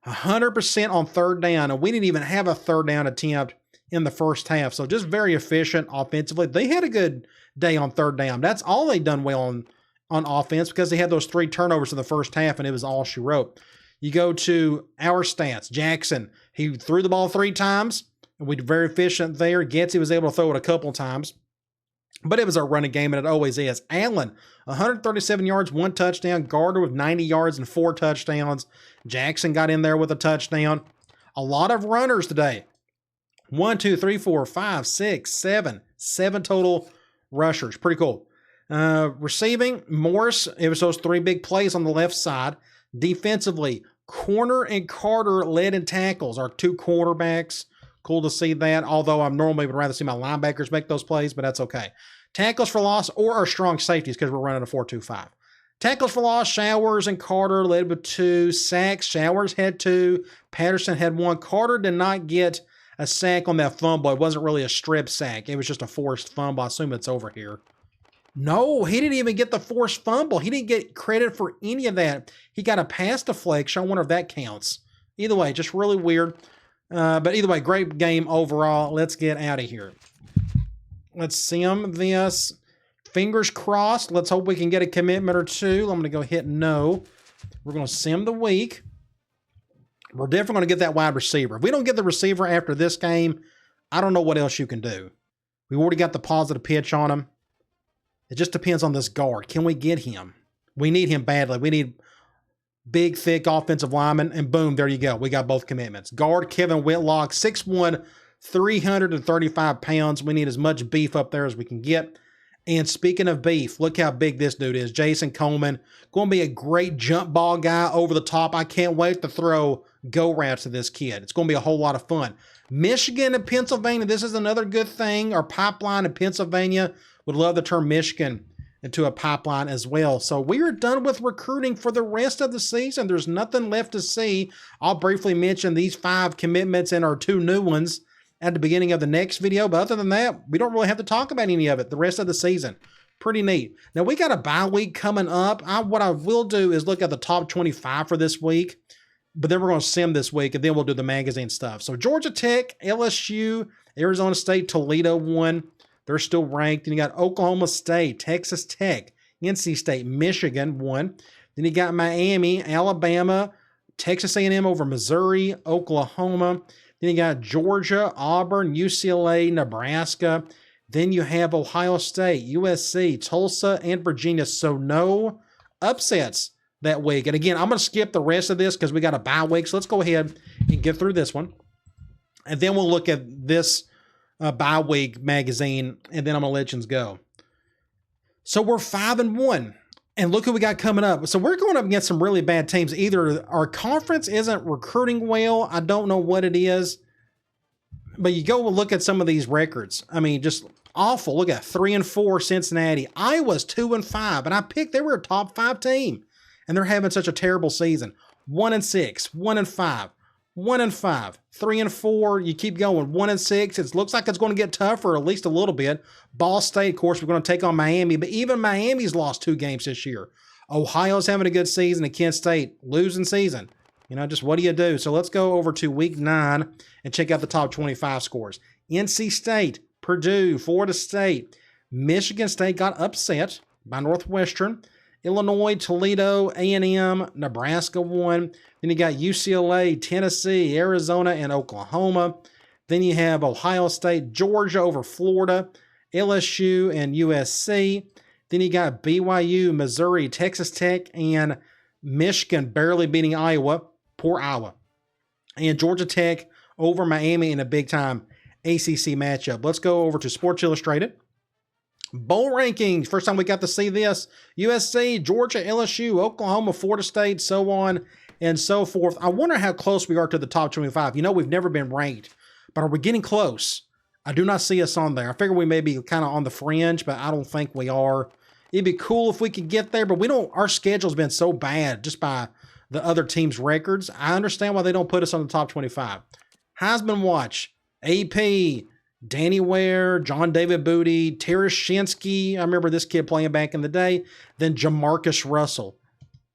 100% on third down, and we didn't even have a third down attempt in the first half. So just very efficient offensively. They had a good day on third down. That's all they done well on offense because they had those 3 turnovers in the first half, and it was all she wrote. You go to our stats. Jackson, he threw the ball 3 times, and we were very efficient there. Getzy was able to throw it a couple times. But it was our running game, and it always is. Allen, 137 yards, 1 touchdown. Gardner with 90 yards and 4 touchdowns. Jackson got in there with a touchdown. A lot of runners today. 1, 2, 3, 4, 5, 6, 7. 7 total rushers. Pretty cool. Receiving, Morris, it was those 3 big plays on the left side. Defensively, Corner and Carter led in tackles. Our 2 quarterbacks. Cool to see that, although I normally would rather see my linebackers make those plays, but that's okay. Tackles for loss or our strong safeties because we're running a 4-2-5. Tackles for loss, Showers and Carter led with 2. Sacks, Showers had 2. Patterson had 1. Carter did not get a sack on that fumble. It wasn't really a strip sack. It was just a forced fumble. I assume it's over here. No, he didn't even get the forced fumble. He didn't get credit for any of that. He got a pass deflection. I wonder if that counts. Either way, just really weird. But either way, great game overall. Let's get out of here. Let's sim this. Fingers crossed. Let's hope we can get a commitment or 2. I'm going to go hit no. We're going to sim the week. We're definitely going to get that wide receiver. If we don't get the receiver after this game, I don't know what else you can do. We already got the positive pitch on him. It just depends on this guard. Can we get him? We need him badly. We need big, thick offensive lineman, and boom, there you go. We got both commitments. Guard Kevin Whitlock, 6'1", 335 pounds. We need as much beef up there as we can get. And speaking of beef, look how big this dude is. Jason Coleman, going to be a great jump ball guy over the top. I can't wait to throw go routes to this kid. It's going to be a whole lot of fun. Michigan and Pennsylvania, this is another good thing. Our pipeline in Pennsylvania, would love to turn Michigan into a pipeline as well. So we are done with recruiting for the rest of the season. There's nothing left to see. I'll briefly mention these 5 commitments and our 2 new ones at the beginning of the next video. But other than that, we don't really have to talk about any of it the rest of the season. Pretty neat. Now, we got a bye week coming up. What I will do is look at the top 25 for this week, but then we're going to sim this week, and then we'll do the magazine stuff. So Georgia Tech, LSU, Arizona State, Toledo won. They're still ranked. And you got Oklahoma State, Texas Tech, NC State, Michigan won. Then you got Miami, Alabama, Texas A&M over Missouri, Oklahoma. Then you got Georgia, Auburn, UCLA, Nebraska. Then you have Ohio State, USC, Tulsa, and Virginia. So no upsets that week. And again, I'm going to skip the rest of this because we got a bye week. So let's go ahead and get through this one. And then we'll look at this bye week magazine, and then I'm going to let you go. So we're 5-1. And look who we got coming up. So we're going up against some really bad teams. Either our conference isn't recruiting well. I don't know what it is. But you go look at some of these records. I mean, just awful. Look at 3-4 Cincinnati. Iowa's 2-5. And I picked, they were a top 5 team. And they're having such a terrible season. 1-6, 1-5, 1-5, 3-4. You keep going. 1-6. It looks like it's going to get tougher, at least a little bit. Ball State, of course, we're going to take on Miami. But even Miami's lost 2 games this year. Ohio's having a good season, and Kent State losing season. You know, just what do you do? So let's go over to week 9 and check out the top 25 scores. NC State, Purdue, Florida State, Michigan State got upset by Northwestern. Illinois, Toledo, A&M, Nebraska won. Then you got UCLA, Tennessee, Arizona, and Oklahoma. Then you have Ohio State, Georgia over Florida, LSU, and USC. Then you got BYU, Missouri, Texas Tech, and Michigan barely beating Iowa. Poor Iowa. And Georgia Tech over Miami in a big-time ACC matchup. Let's go over to Sports Illustrated. Bowl rankings. First time we got to see this. USC, Georgia, LSU, Oklahoma, Florida State, so on and so forth. I wonder how close we are to the top 25. You know, we've never been ranked, but are we getting close? I do not see us on there. I figure we may be kind of on the fringe, but I don't think we are. It'd be cool if we could get there, but we don't. Our schedule's been so bad just by the other teams' records. I understand why they don't put us on the top 25. Heisman Watch, AP, Danny Ware, John David Booty, Tereshinsky. I remember this kid playing back in the day. Then Jamarcus Russell.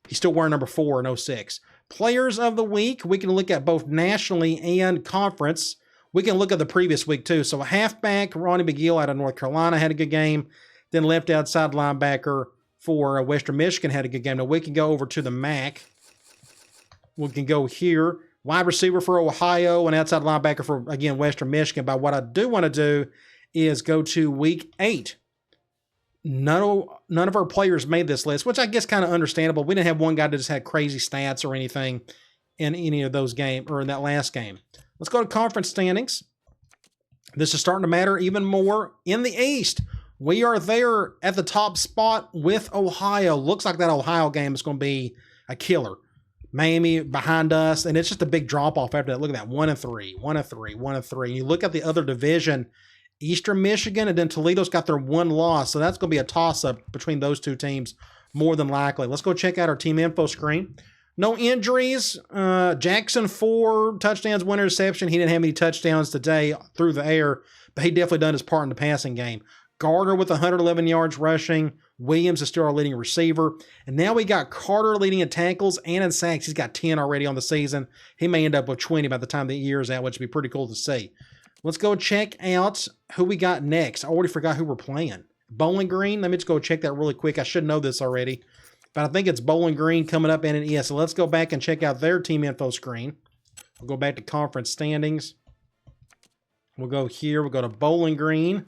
He's still wearing number 4 in 06. Players of the week, we can look at both nationally and conference. We can look at the previous week too. So a halfback, Ronnie McGill out of North Carolina had a good game. Then left outside linebacker for Western Michigan had a good game. Now we can go over to the MAC. We can go here. Wide receiver for Ohio and outside linebacker for, again, Western Michigan. But what I do want to do is go to week 8. None of our players made this list, which I guess kind of understandable. We didn't have one guy that just had crazy stats or anything in any of those games or in that last game. Let's go to conference standings. This is starting to matter even more in the East. We are there at the top spot with Ohio. Looks like that Ohio game is going to be a killer. Miami behind us, and it's just a big drop-off after that. Look at that, 1-3, 1-3, 1-3. You look at the other division, Eastern Michigan, and then Toledo's got their 1 loss, so that's going to be a toss-up between those 2 teams more than likely. Let's go check out our team info screen. No injuries. Jackson, 4 touchdowns, 1 interception. He didn't have any touchdowns today through the air, but he definitely done his part in the passing game. Gardner with 111 yards rushing. Williams is still our leading receiver. And now we got Carter leading in tackles and in sacks. He's got 10 already on the season. He may end up with 20 by the time the year is out, which would be pretty cool to see. Let's go check out who we got next. I already forgot who we're playing. Bowling Green. Let me just go check that really quick. I should know this already. But I think it's Bowling Green coming up in an ES. So let's go back and check out their team info screen. We'll go back to conference standings. We'll go here. We'll go to Bowling Green.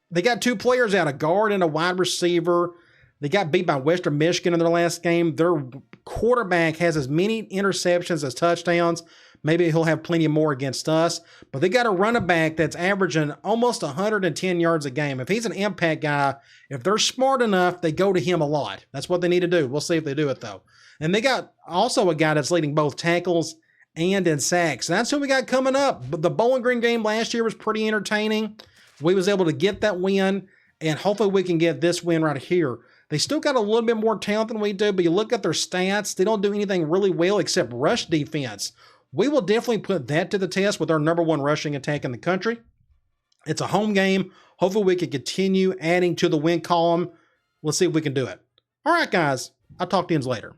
They got 2 players out, a guard and a wide receiver. They got beat by Western Michigan in their last game. Their quarterback has as many interceptions as touchdowns. Maybe he'll have plenty more against us. But they got a running back that's averaging almost 110 yards a game. If he's an impact guy, if they're smart enough, they go to him a lot. That's what they need to do. We'll see if they do it, though. And they got also a guy that's leading both tackles and in sacks. That's who we got coming up. But the Bowling Green game last year was pretty entertaining. We was able to get that win, and hopefully we can get this win right here. They still got a little bit more talent than we do, but you look at their stats, they don't do anything really well except rush defense. We will definitely put that to the test with our number 1 rushing attack in the country. It's a home game. Hopefully we can continue adding to the win column. Let's see if we can do it. All right, guys. I'll talk to you later.